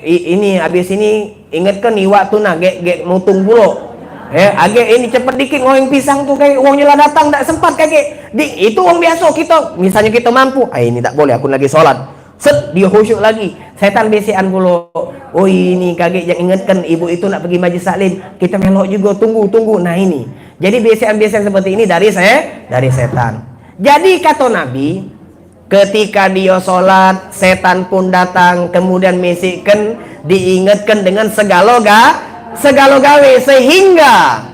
ini habis ini ingatkan nih waktu nak gek mutung pulo. Agak ini cepet dikit ngoyong pisang tuh kayak uangnya lah datang tak sempat kakek. Itu uang biasa kita. Misalnya kita mampu, ini tak boleh aku lagi sholat. Set dia khusyuk lagi. Setan bisikan pulo. Oh ini kakek yang ingatkan ibu itu nak pergi majlis taklim. Kita melok juga tunggu. Nah ini. Jadi bisikan seperti ini dari setan. Jadi kata Nabi, ketika dia sholat, setan pun datang, kemudian bisikkan, diingatkan dengan segala gawe, sehingga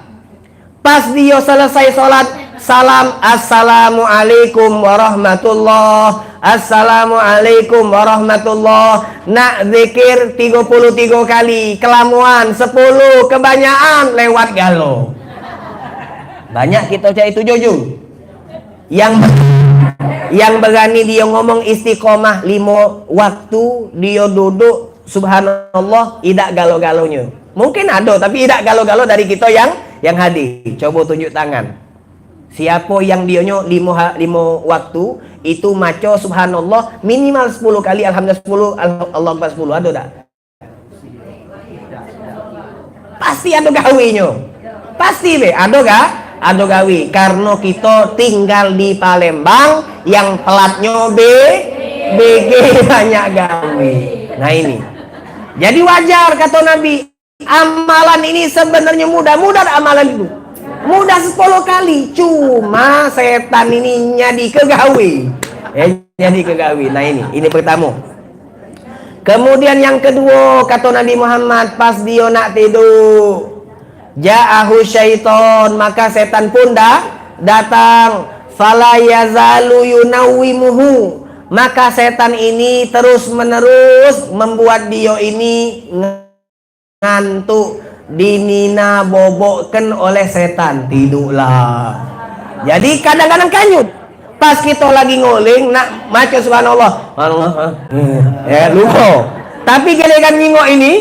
pas dia selesai sholat, salam assalamualaikum warahmatullah, assalamualaikum warahmatullah. Nak zikir 33 kali, kelamuan 10, kebanyakan lewat galo. Banyak kita cari itu jojo. Yang berani dia ngomong istiqomah 5 waktu, dia duduk subhanallah, tidak galo-galonya. Mungkin ada, tapi tidak galo-galo dari kita yang hadir. Coba tunjuk tangan. Siapa yang dionyo 5 waktu itu maco subhanallah minimal 10 kali, alhamdulillah 10, Allah Akbar 10, ada tak? Pasti ada gawinyo. Pasti ada gak? Ada gawe. Karena kita tinggal di Palembang yang pelatnya BG banyak gawe. Nah ini. Jadi wajar kata Nabi, amalan ini sebenarnya mudah amalan itu. Mudah 10 kali, cuma setan ini nyadi kegawe. Nyadi kegawe. Nah ini pertama. Kemudian yang kedua kata Nabi Muhammad, pas dia nak tidur, ja'ahu syaiton, maka setan pun datang. Fala yazalu yunawwimuhu, maka setan ini terus menerus membuat dia ini ngantuk, dinina bobokkan oleh setan, tidurlah. Jadi kadang-kadang kanyut. Pas kita lagi ngoling nak maca subhanallah, lupa. Tapi giliran nyingok ini,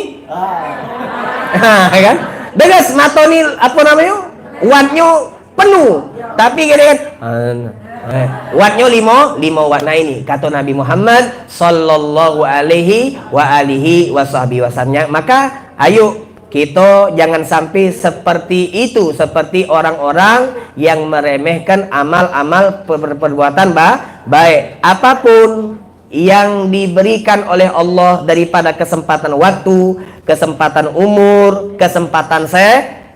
kan? Degas matoni apa namanya? Wattnya penuh. Tapi giliran wattnya 5 watt. Nah ini kata Nabi Muhammad sallallahu alaihi wasallam. Maka ayo kita jangan sampai seperti itu, seperti orang-orang yang meremehkan amal-amal perbuatan baik. Apapun yang diberikan oleh Allah daripada kesempatan waktu, kesempatan umur, kesempatan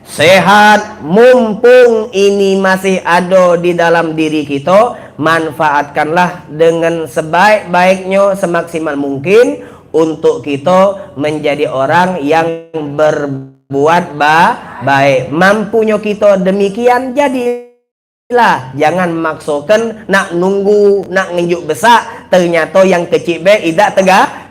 sehat, mumpung ini masih ada di dalam diri kita, manfaatkanlah dengan sebaik-baiknya, semaksimal mungkin untuk kita menjadi orang yang berbuat baik. Mampunya kita demikian, jadilah. Jangan maksakan nak nunggu, nak ngenjuk besar, ternyata yang kecil tidak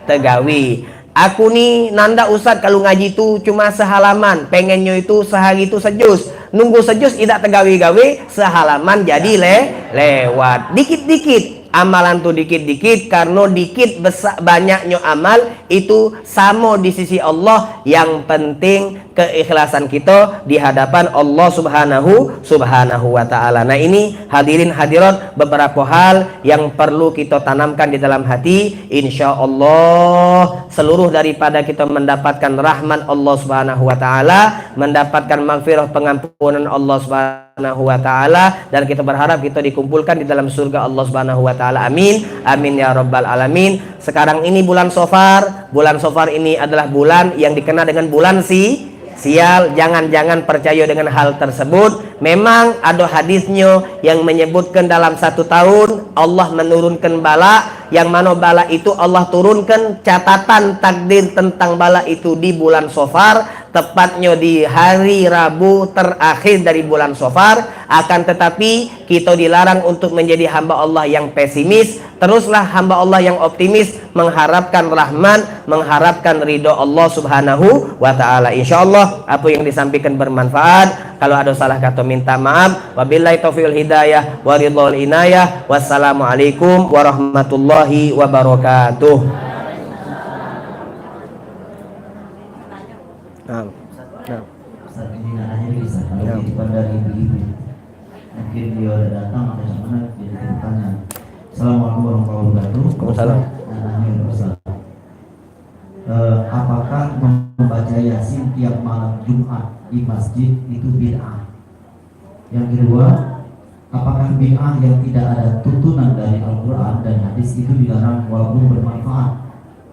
tegawi. Aku ni nanda ustaz kalau ngaji tu cuma sehalaman, pengennya itu sehari itu sejus. Nunggu sejus tidak tegawi-gawi, sehalaman jadi lewat. Dikit-dikit. amalan tuh dikit-dikit, karena dikit besar banyaknya amal itu sama di sisi Allah. Yang penting keikhlasan kita di hadapan Allah subhanahu wa ta'ala. Nah, ini hadirin hadirat beberapa hal yang perlu kita tanamkan di dalam hati. Insya Allah seluruh daripada kita mendapatkan rahmat Allah subhanahu wa ta'ala, mendapatkan maghfirah pengampunan Allah subhanahu wa ta'ala, dan kita berharap kita dikumpulkan di dalam surga Allah subhanahu wa ta'ala. Amin, amin ya rabbal alamin. Sekarang ini bulan Safar. Bulan Safar ini adalah bulan yang dikenal dengan bulan sial. Jangan-jangan percaya dengan hal tersebut. Memang ada hadisnya yang menyebutkan dalam 1 tahun Allah menurunkan bala, yang mana bala itu Allah turunkan catatan takdir tentang bala itu di bulan Safar, tepatnya di hari Rabu terakhir dari bulan Safar. Akan tetapi kita dilarang untuk menjadi hamba Allah yang pesimis. Teruslah hamba Allah yang optimis, mengharapkan rahman, mengharapkan ridho Allah subhanahu wa ta'ala. Insya Allah apa yang disampaikan bermanfaat. Kalau ada salah kata minta maaf. Wabillahi taufiqul hidayah wa ridhol inayah. Wassalamualaikum warahmatullahi wabarakatuh. Mungkin dia ada datang atau mana jadi bertanya. Assalamualaikum warahmatullahi wabarakatuh. Waalaikumsalam. Apakah membaca Yasin tiap malam Jumat di masjid itu bid'ah? Yang kedua, apakah bid'ah yang tidak ada tuntunan dari Al-Quran dan hadis itu dilarang walaupun bermanfaat?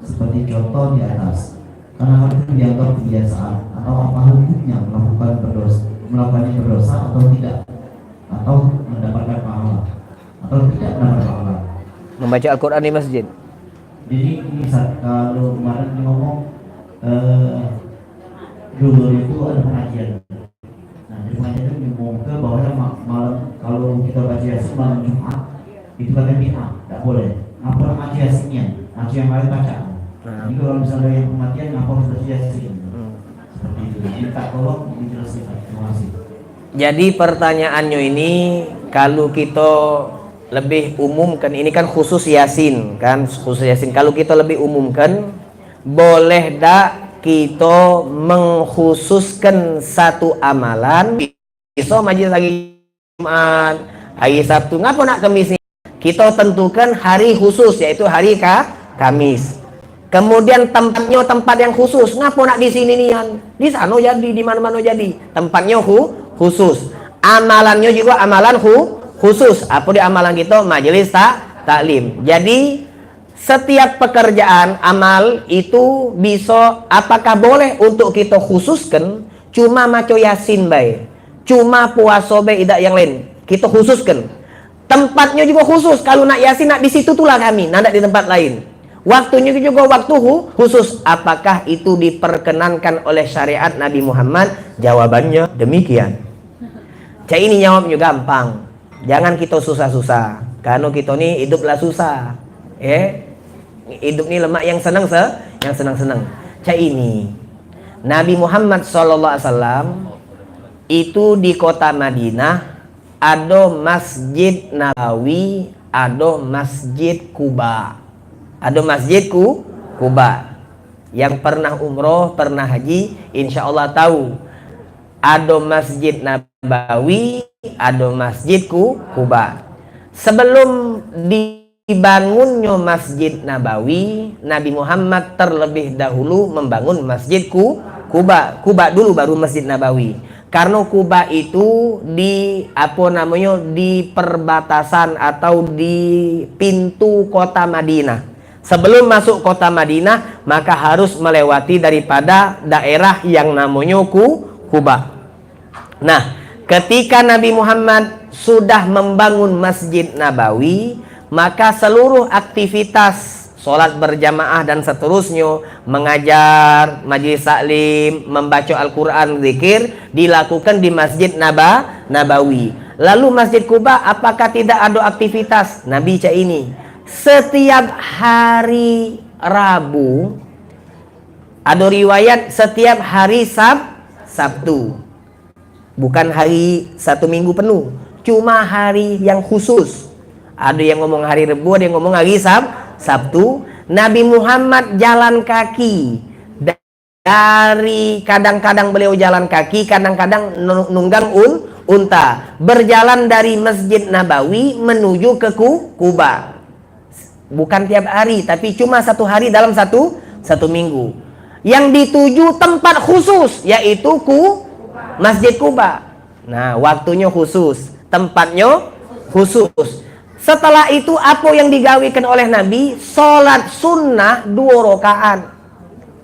Seperti contoh di atas. Karena hal itu dianggap kebiasaan, atau apa hukumnya melakukannya berdosa atau tidak, atau mendapatkan pahala atau tidak mendapatkan pahala Membaca Al-Quran di masjid. Jadi ini kalau kemarin ngomong dulu itu ada pengajian. Nah, di pengajian itu ngomong ke bahwa malam kalau kita baca Yasin malam Jumat itu kata bid'ah, tidak boleh. Ngapa baca Yasinnya? Nanti yang lain baca. Jadi kalau misalnya yang kematian ngapa harus baca Yasin? Seperti itu. Jadi tak tolong dijelaskan. Terima kasih. Jadi pertanyaannya ini, kalau kita lebih umumkan, ini kan khusus Yasin kan, khusus Yasin. Kalau kita lebih umumkan, boleh tak kita mengkhususkan satu amalan? Besok majelis lagi Jumat, hari Sabtu, ngapa nak Kamis nih? Kita tentukan hari khusus, yaitu hari Kamis. Kemudian tempatnya tempat yang khusus. Ngapa nak di sini nih? Di sana jadi, di mana-mana jadi. Tempatnya khusus. Amalannya juga amalan khusus. Apa di amalan kita? Majelis taklim. Jadi setiap pekerjaan amal itu bisa, apakah boleh untuk kita khususkan cuma maco Yasin baik, cuma puasa baik, tidak yang lain. Kita khususkan. Tempatnya juga khusus. Kalau nak Yasin nak di situ tulah kami, nak di tempat lain. Waktunya juga waktu khusus. Apakah itu diperkenankan oleh syariat Nabi Muhammad? Jawabannya demikian. Cak ini jawabnya gampang. Jangan kita susah-susah. Karena kita ini hiduplah susah. Hidup ini lemak yang senang-senang. Cak ini Nabi Muhammad SAW itu di kota Madinah ada Masjid Nabawi, ada Masjid Kuba. Ada Masjid Kuba. Yang pernah umroh, pernah haji, insya Allah tahu. Ada Masjid Nabawi, ada Masjid Kuba. Sebelum dibangunnya Masjid Nabawi, Nabi Muhammad terlebih dahulu membangun Masjid Kuba. Kuba dulu baru Masjid Nabawi. Karena Kuba itu di perbatasan atau di pintu kota Madinah. Sebelum masuk kota Madinah, maka harus melewati daripada daerah yang namanya Kuba. Nah, ketika Nabi Muhammad sudah membangun Masjid Nabawi, maka seluruh aktivitas sholat berjamaah dan seterusnya, mengajar, majelis taklim, membaca Al-Quran, zikir, dilakukan di Masjid Nabawi. Lalu Masjid Kuba, apakah tidak ada aktivitas? Nabi cak ini setiap hari Rabu, ada riwayat setiap hari Sabtu, bukan hari satu minggu penuh, cuma hari yang khusus. Ada yang ngomong hari Rebu, ada yang ngomong hari Sabtu. Nabi Muhammad jalan kaki dari, kadang-kadang beliau jalan kaki, kadang-kadang nunggang unta, berjalan dari Masjid Nabawi menuju ke Kuba. Bukan tiap hari, tapi cuma satu hari dalam satu minggu. Yang dituju tempat khusus, yaitu Masjid Kuba. Nah, waktunya khusus, tempatnya khusus. Setelah itu apa yang digawikan oleh Nabi? Sholat sunnah 2 rakaat.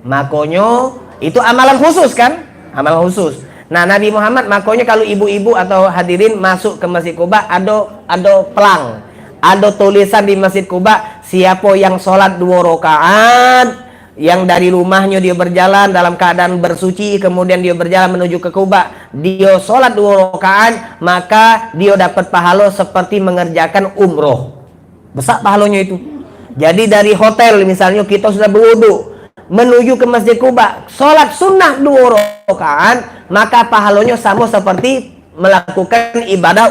Makanya itu amalan khusus kan? Amalan khusus. Nah, Nabi Muhammad makanya kalau ibu-ibu atau hadirin masuk ke Masjid Kuba, ada pelang, ada tulisan di Masjid Kuba, siapa yang sholat 2 rakaat, yang dari rumahnya dia berjalan dalam keadaan bersuci, kemudian dia berjalan menuju ke Kuba, dia sholat 2 rakaat, maka dia dapat pahala seperti mengerjakan umroh. Besar pahalanya itu. Jadi dari hotel misalnya kita sudah berwudu menuju ke Masjid Kuba, sholat sunnah 2 rakaat, maka pahalanya sama seperti melakukan ibadah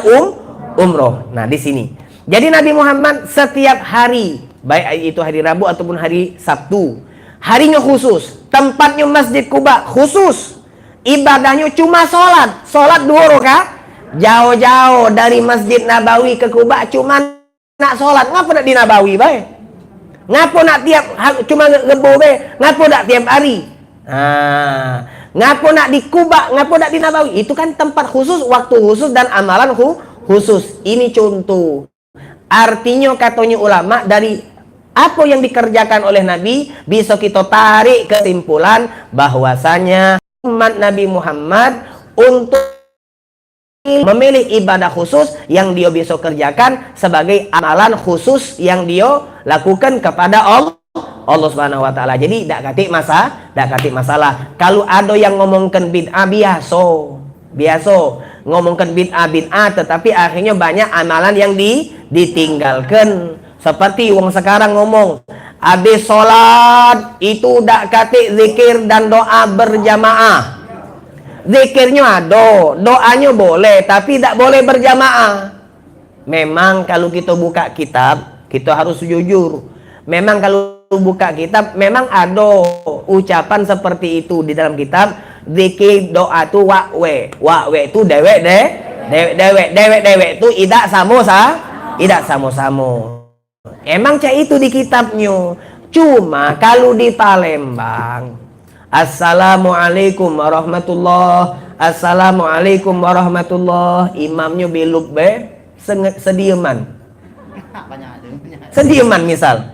umroh. Nah, di sini. Jadi Nabi Muhammad setiap hari, baik itu hari Rabu ataupun hari Sabtu, harinya khusus, tempatnya Masjid Kuba khusus, ibadahnya cuma sholat 2 rakaat. Jauh-jauh dari Masjid Nabawi ke Kuba cuma nak sholat, ngapa nak di Nabawi baik? Ngapa nak cuma Rebu be? Ngapa nak tiap hari? Ngapa nak di Kuba? Ngapa nak di Nabawi? Itu kan tempat khusus, waktu khusus dan amalan khusus. Ini contoh. Artinya katanya ulama, dari apa yang dikerjakan oleh Nabi bisa kita tarik kesimpulan bahwasanya umat Nabi Muhammad untuk memilih ibadah khusus yang dia bisa kerjakan sebagai amalan khusus yang dia lakukan kepada Allah Subhanahu wa taala. Jadi tidak katik masalah. Kalau ada yang ngomongkan bid'ah biasa ngomongkan bid'ah, tetapi akhirnya banyak amalan yang ditinggalkan. Seperti wong sekarang ngomong, habis sholat itu tidak katik zikir dan doa berjamaah. Zikirnya ada, doanya boleh, tapi tidak boleh berjamaah. Memang kalau kita buka kitab, kita harus jujur. Memang kalau buka kitab, memang ada ucapan seperti itu di dalam kitab. Zikir doa itu wakwe itu dewek itu tidak sama. Emang cak itu di kitabnya. Cuma kalau di Palembang, Assalamualaikum warahmatullah. Imamnya beluk sedieman misal.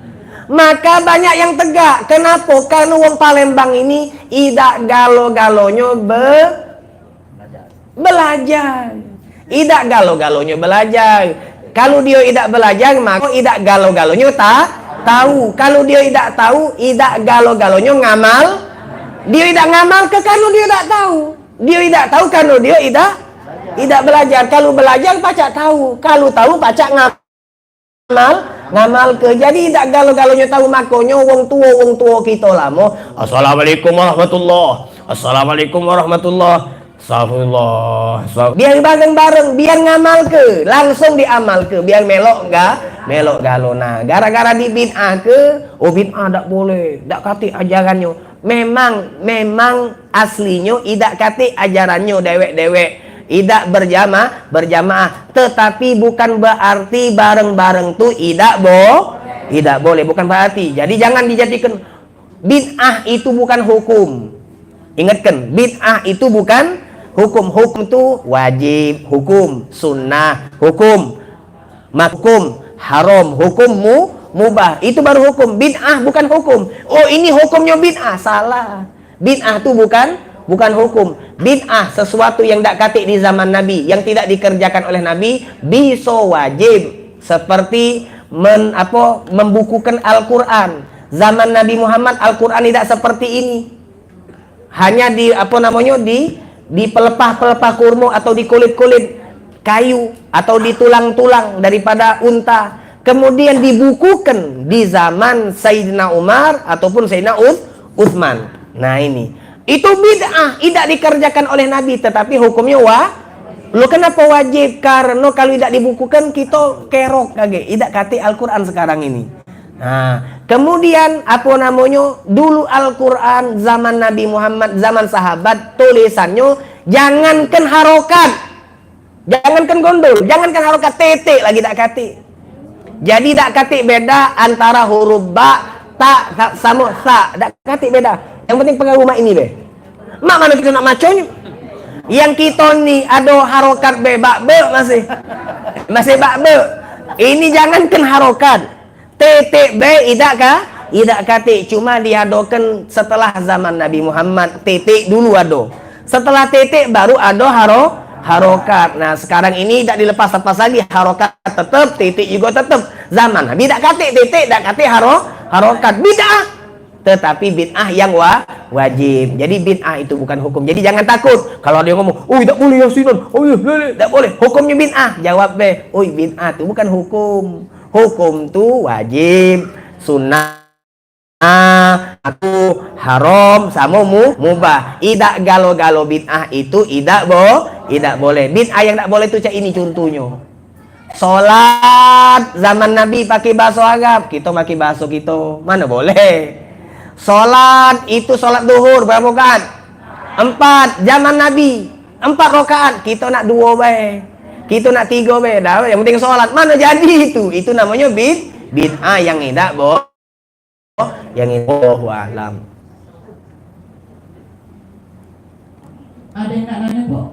Maka banyak yang tegak. Kenapa? Karena wong Palembang ini tidak galo-galonya belajar. Tidak galo-galonya belajar. Kalau dia tidak belajar, maka tidak galo-galonya tahu. Kalau dia tidak tahu, tidak galo-galonya ngamal. Dia tidak ngamal karena dia tidak tahu. Dia tidak tahu karena dia tidak belajar. Kalau belajar pacak tahu. Kalau tahu pacak ngamal ke. Jadi tidak galau-galaunya tahu, makanya wong tua kita lama. Assalamualaikum warahmatullah. Astagfirullah. Biar bareng-bareng, biar ngamal ke, langsung diamal ke, biar melok galau. Nah, gara-gara di bid'ah ke, bid'ah tak boleh, tak kati ajarannya. Memang aslinya tidak kati ajarannya dewek-dewek, tidak berjamaah, tetapi bukan berarti bareng-bareng tu tidak boleh, bukan berarti. Jadi jangan dijadikan bid'ah itu bukan hukum. Ingatkan, bid'ah itu bukan hukum. Hukum itu wajib, hukum sunnah, hukum makruh, haram, hukum mubah. Itu baru hukum. Bid'ah bukan hukum. Oh, ini hukumnya bid'ah. Salah. Bid'ah itu bukan hukum. Bid'ah sesuatu yang tidak katik di zaman Nabi, yang tidak dikerjakan oleh Nabi, bisa wajib. Seperti membukukan Al-Quran. Zaman Nabi Muhammad Al-Quran tidak seperti ini. Hanya di pelepah-pelepah kurma atau di kulit-kulit kayu atau di tulang-tulang daripada unta. Kemudian dibukukan di zaman Sayyidina Umar ataupun Sayyidina Utsman. Nah, ini itu bid'ah, tidak dikerjakan oleh Nabi, tetapi hukumnya Lo kenapa wajib? Karena kalau tidak dibukukan kita kerok kage. Tidak kati Al-Quran sekarang ini. Nah, kemudian apa namanya? Dulu Al-Quran zaman Nabi Muhammad, zaman sahabat, tulisannya jangankan harokat, jangankan gondol, jangankan harokat, titik lagi tak kati. Jadi tak kati beda antara huruf ba, ta sama sa, tak kati beda. Yang penting pegang rumah ini be. Mak mana kita nak maconya? Yang kita ni ada harokat be bak be masih bak be. Ini jangankan harokat. Titik be idak kah? Idak kati. Cuma diadakan setelah zaman Nabi Muhammad. Titik dulu ada. Setelah titik baru ada harokat. Nah sekarang ini tidak dilepas-lepas lagi. Harokat tetap, titik juga tetap. Zaman Nabi tak kati titik, tak kati harokat. Bid'ah. Tetapi bid'ah yang wajib. Jadi bid'ah itu bukan hukum. Jadi jangan takut kalau dia ngomong, "Oh, tak boleh yasinan." "Oh, iya, tak boleh." Hukumnya bid'ah. Jawab be, "Oh, bid'ah itu bukan hukum. Hukum itu wajib, sunnah, aku haram sama mubah. Idak galo-galo bid'ah itu idak boleh. Bid'ah yang tak boleh itu cak ini contohnya. Salat zaman Nabi pakai basuh Arab, kita pakai basuh kita. Mana boleh? Salat itu salat duhur berapa rakaat? 4 zaman Nabi. 4 rakaat, kita nak 2 bae. Kita nak 3 bae. Dah, yang penting salat. Mana jadi itu? Itu namanya bid'ah yang tidak yang itu alam. Ada yang nak nanya, Pak?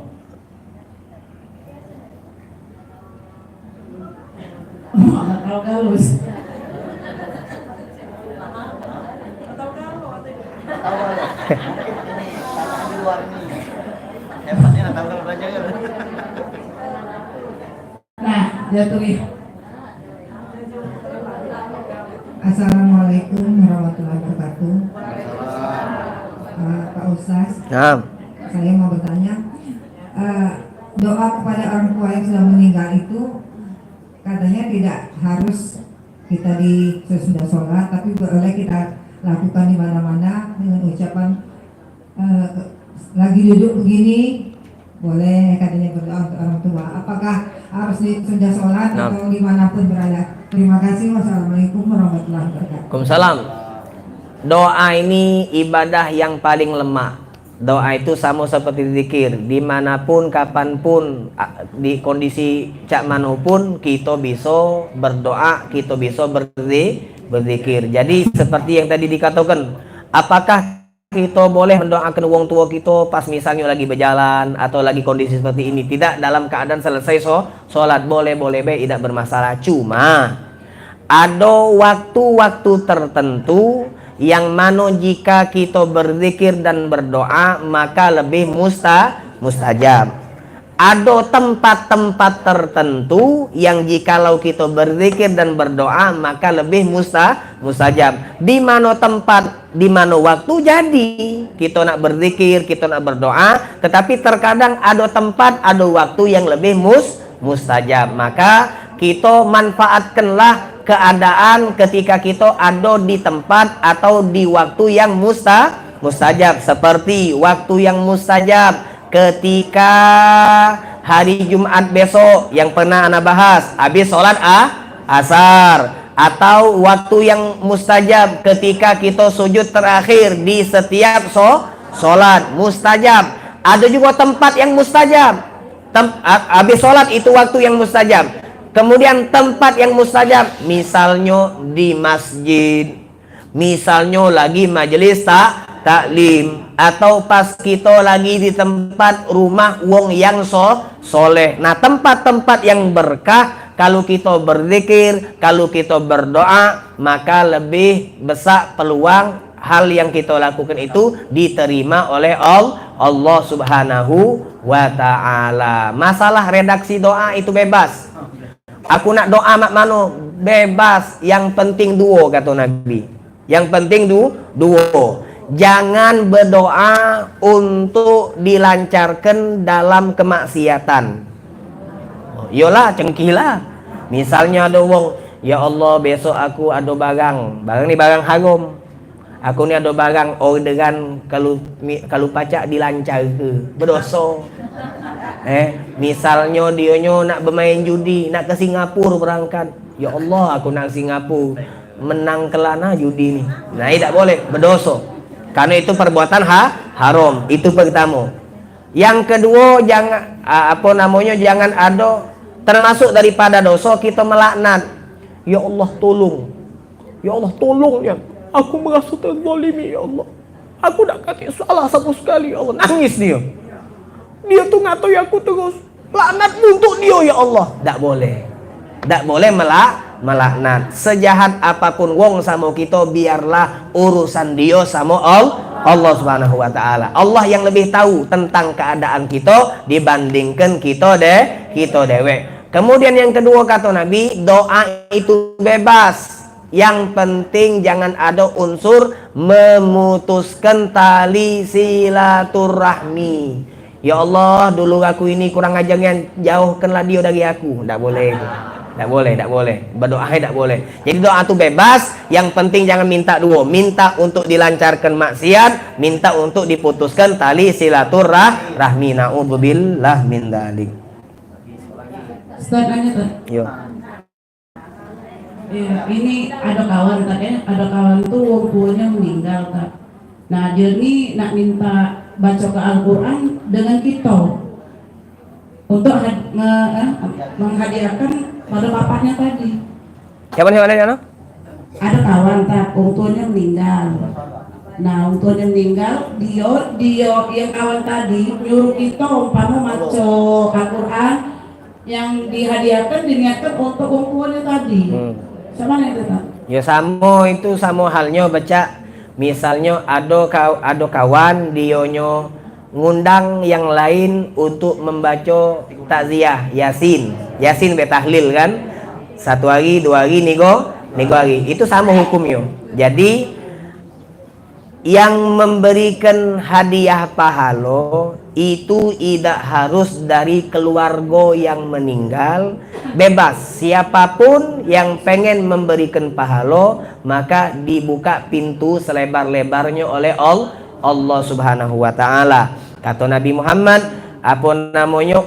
Kalau galus. Nah, jatuhi. Assalamualaikum warahmatullahi wabarakatuh. Pak Ustaz, saya mau bertanya, doa kepada orang tua yang sudah meninggal itu katanya tidak harus kita di sesudah sholat, tapi boleh kita lakukan di mana-mana dengan ucapan lagi duduk begini, boleh katanya berdoa untuk orang tua. Apakah harus di sesudah sholat atau dimanapun berada? Terima kasih. Wassalamualaikum warahmatullahi wabarakatuh. Waalaikumsalam. Doa ini ibadah yang paling lemah. Doa itu sama seperti zikir. Dimanapun, kapanpun, di kondisi cak manapun, kita bisa berdoa, kita bisa berzikir. Jadi seperti yang tadi dikatakan, apakah kita boleh mendoakan wong tua kita pas misalnya lagi berjalan atau lagi kondisi seperti ini? Tidak, dalam keadaan selesai sholat boleh be, tidak bermasalah. Cuma ada waktu-waktu tertentu yang mana jika kita berzikir dan berdoa maka lebih mustajab. Ada tempat-tempat tertentu yang jikalau kita berzikir dan berdoa maka lebih mustajab. Di mana tempat, di mana waktu, jadi kita nak berzikir, kita nak berdoa, tetapi terkadang ada tempat, ada waktu yang lebih mustajab. Maka kita manfaatkanlah keadaan ketika kita ada di tempat atau di waktu yang mustajab. Seperti waktu yang mustajab ketika hari Jumat besok yang pernah ana bahas habis sholat asar, atau waktu yang mustajab ketika kita sujud terakhir di setiap sholat mustajab. Ada juga tempat yang mustajab, habis sholat itu waktu yang mustajab. Kemudian tempat yang mustajab, misalnya di masjid, misalnya lagi majelis taklim, atau pas kita lagi di tempat rumah wong yang soleh. Nah, tempat-tempat yang berkah, kalau kita berzikir, kalau kita berdoa, maka lebih besar peluang hal yang kita lakukan itu diterima oleh Allah Subhanahu wa ta'ala. Masalah redaksi doa itu bebas. Aku nak doa mak mano, bebas. Yang penting duo, kata Nabi. Yang penting duo. Jangan berdoa untuk dilancarkan dalam kemaksiatan. Yolah, cengkilah. Misalnya ada wong, ya Allah besok aku ada barang ni barang haram. Aku ni ada barang orderan kalau pacak dilancar ke, berdosa. Misalnya dionyo nak bermain judi, nak ke Singapura berangkat. Ya Allah, aku nak ke Singapura, menang kelana judi nih. Nah, tidak boleh, berdosa. Karena itu perbuatan haram. Itu pertama. Yang kedua, jangan jangan ada termasuk daripada dosa kita melaknat. Ya Allah tolong. Ya Allah tolong ya. Aku merasa terzalimi ya Allah. Aku tak kata salah sama sekali ya Allah. Nangis dia. Dia tuh ngatai aku terus. Laknat untuk dia ya Allah. Tak boleh. Tak boleh melaknat. Sejahat apapun wong sama kita, biarlah urusan dia sama Allah Subhanahu wa taala. Allah yang lebih tahu tentang keadaan kita dibandingkan kita dewek. Kemudian yang kedua kata Nabi, doa itu bebas. Yang penting jangan ada unsur memutuskan tali silaturahmi. Ya Allah, dulu aku ini kurang ajar, jauhkanlah dia dari aku. Tak boleh. Tak boleh. Berdoa tak boleh. Jadi doa itu bebas. Yang penting jangan minta dua. Minta untuk dilancarkan maksiat, minta untuk diputuskan tali silaturahmi. Na'udzubillah min dzalik. Ustaz nanya tuh. Yo. Ya, ini ada kawan tuh wong tuanya meninggal Kak. Nah dia nih nak minta baca ke Al-Quran dengan kita untuk menghadiahkan pada bapaknya tadi. Siapa? Ada kawan tak, wong tuanya meninggal. Nah wong tuanya meninggal, dia yang kawan tadi nyuruh kita umpama maca Al-Quran yang dihadiahkan diniatkan untuk wong tuanya tadi. Sama itu tak? Ya sama halnya baca. Misalnya ada kawan dionyo ngundang yang lain untuk membaca takziah Yasin betahlil kan, 1 hari 2 hari nego hari, itu sama hukumnya. Jadi yang memberikan hadiah pahala itu tidak harus dari keluarga yang meninggal, bebas. Siapapun yang pengen memberikan pahala, maka dibuka pintu selebar-lebarnya oleh Allah Subhanahu wa taala. Kata Nabi Muhammad,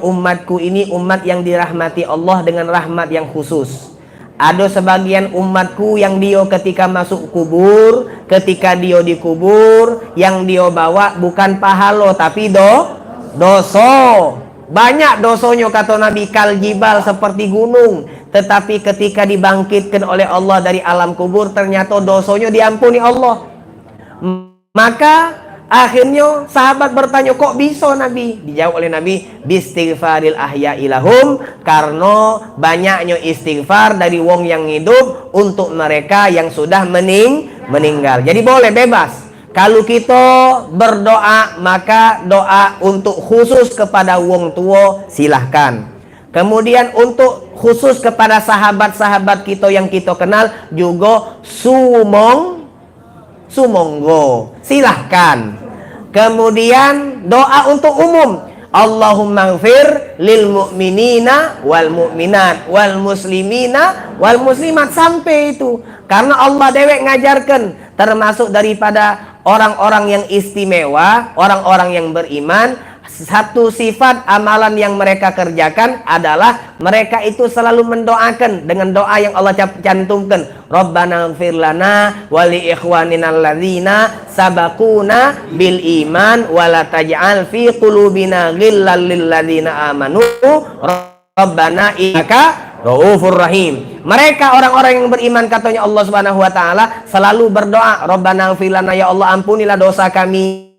umatku ini umat yang dirahmati Allah dengan rahmat yang khusus. Ada sebagian umatku yang dia ketika masuk kubur, ketika dia dikubur, yang dia bawa bukan pahala tapi dosa. Banyak dosanya kata Nabi, kal jibal, seperti gunung. Tetapi ketika dibangkitkan oleh Allah dari alam kubur, ternyata dosanya diampuni Allah. Maka akhirnya sahabat bertanya, kok bisa Nabi? Dijawab oleh Nabi, bistighfaril ahya ilahum, karena banyaknya istighfar dari wong yang hidup untuk mereka yang sudah meninggal. Jadi boleh, bebas. Kalau kita berdoa, maka doa untuk khusus kepada wong tua silahkan. Kemudian untuk khusus kepada sahabat-sahabat kita yang kita kenal juga sumonggo silahkan. Kemudian doa untuk umum, Allahumma gfir lil mu'minina wal mu'minat wal muslimina wal muslimat, sampai itu. Karena Allah dewek ngajarkan, termasuk daripada orang-orang yang istimewa, orang-orang yang beriman, satu sifat amalan yang mereka kerjakan adalah mereka itu selalu mendoakan dengan doa yang Allah cantumkan. Rabbana ighfir lana wa li ikhwanina alladzina sabaquna bil iman wa la taj'al fi qulubina ghillal lil ladzina amanu Rabbana innaka Raufur Rahim. Mereka orang-orang yang beriman, katanya Allah Subhanahu wa taala, selalu berdoa, Rabbana ighfir lana, ya Allah ampunilah dosa kami.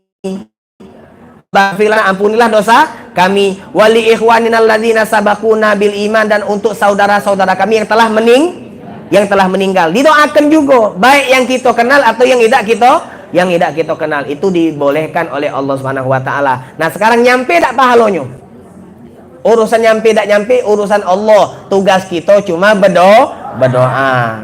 Ampunilah dosa kami, wali ikhwaninal ladzina sabaquna bil iman, dan untuk saudara-saudara kami yang telah meninggal didoakan juga, baik yang kita kenal atau yang tidak kita kenal. Itu dibolehkan oleh Allah Subhanahu wa taala. Nah, sekarang nyampe tak pahalanya? Urusan nyampe tak nyampe urusan Allah. Tugas kita cuma berdoa.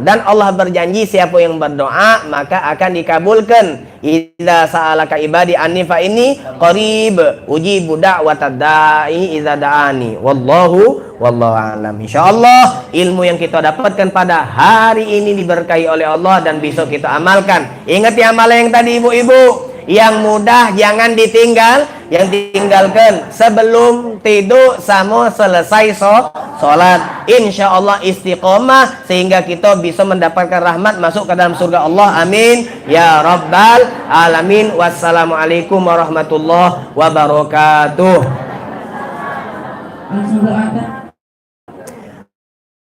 Dan Allah berjanji siapa yang berdoa maka akan dikabulkan. Idza sa'alaka ibadi anni fa inni qarib ujibu da'watad da'i idza da'ani. Wallahu a'lam. Insyaallah ilmu yang kita dapatkan pada hari ini diberkahi oleh Allah dan besok kita amalkan. Ingat ya amalan yang tadi ibu-ibu, yang mudah jangan yang tinggalkan sebelum tidur sama selesai sholat. Insya Allah istiqomah sehingga kita bisa mendapatkan rahmat masuk ke dalam surga Allah. Amin ya rabbal alamin. Wassalamualaikum warahmatullahi wabarakatuh. Langsung doa.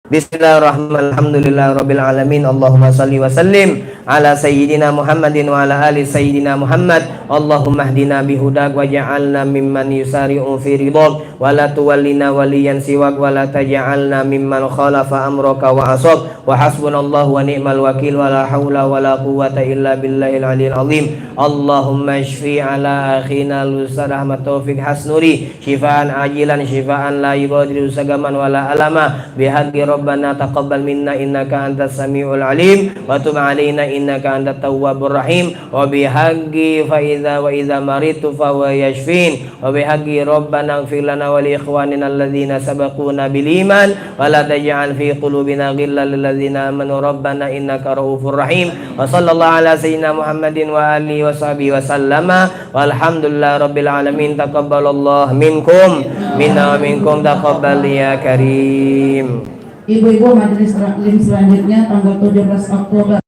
Bismillahirrahmanirrahim. Alhamdulillahirabbil alamin. Allahumma shalli wa sallim ala sayyidina Muhammadin wa ala ali sayyidina Muhammad. Allahumma hdina bihudak waj'alna mimman yusari'u fi ridhak wa la tuwallina waliyan siwak wa la taj'alna mimman khalafa amraka wa asab. Wa hasbunallahu wa ni'mal wakil wa la haula wa la quwwata illa billahil aliyyil azim. Allahumma ishfi ala akhina Lusar Ahmad Taufik Hasnuri syifaan ajilan syifaan la yughadiru sagaman wa la alama bihaqqi Rabbana taqabbal minna innaka antas samiul alim wa tub alaina innaka antat tawwabur rahim wa bihaqqi fa idza wa idza maritu fa huwa yashfin wa bihaqqi Rabbana ighfir lana wa li ikhwanina alladhina sabaquna bil iman wa la taj'al fi qulubina ghillan lil ladzina amanu Rabbana innaka raufur rahim. Wa sallallahu ala sayyidina Muhammadin wa alihi wa sahbihi wa sallama walhamdulillahi rabbil alamin. Taqabbalallahu minkum minna wa minkum taqabbal ya karim. Ibu-ibu majelis taklim selanjutnya tanggal 17 Oktober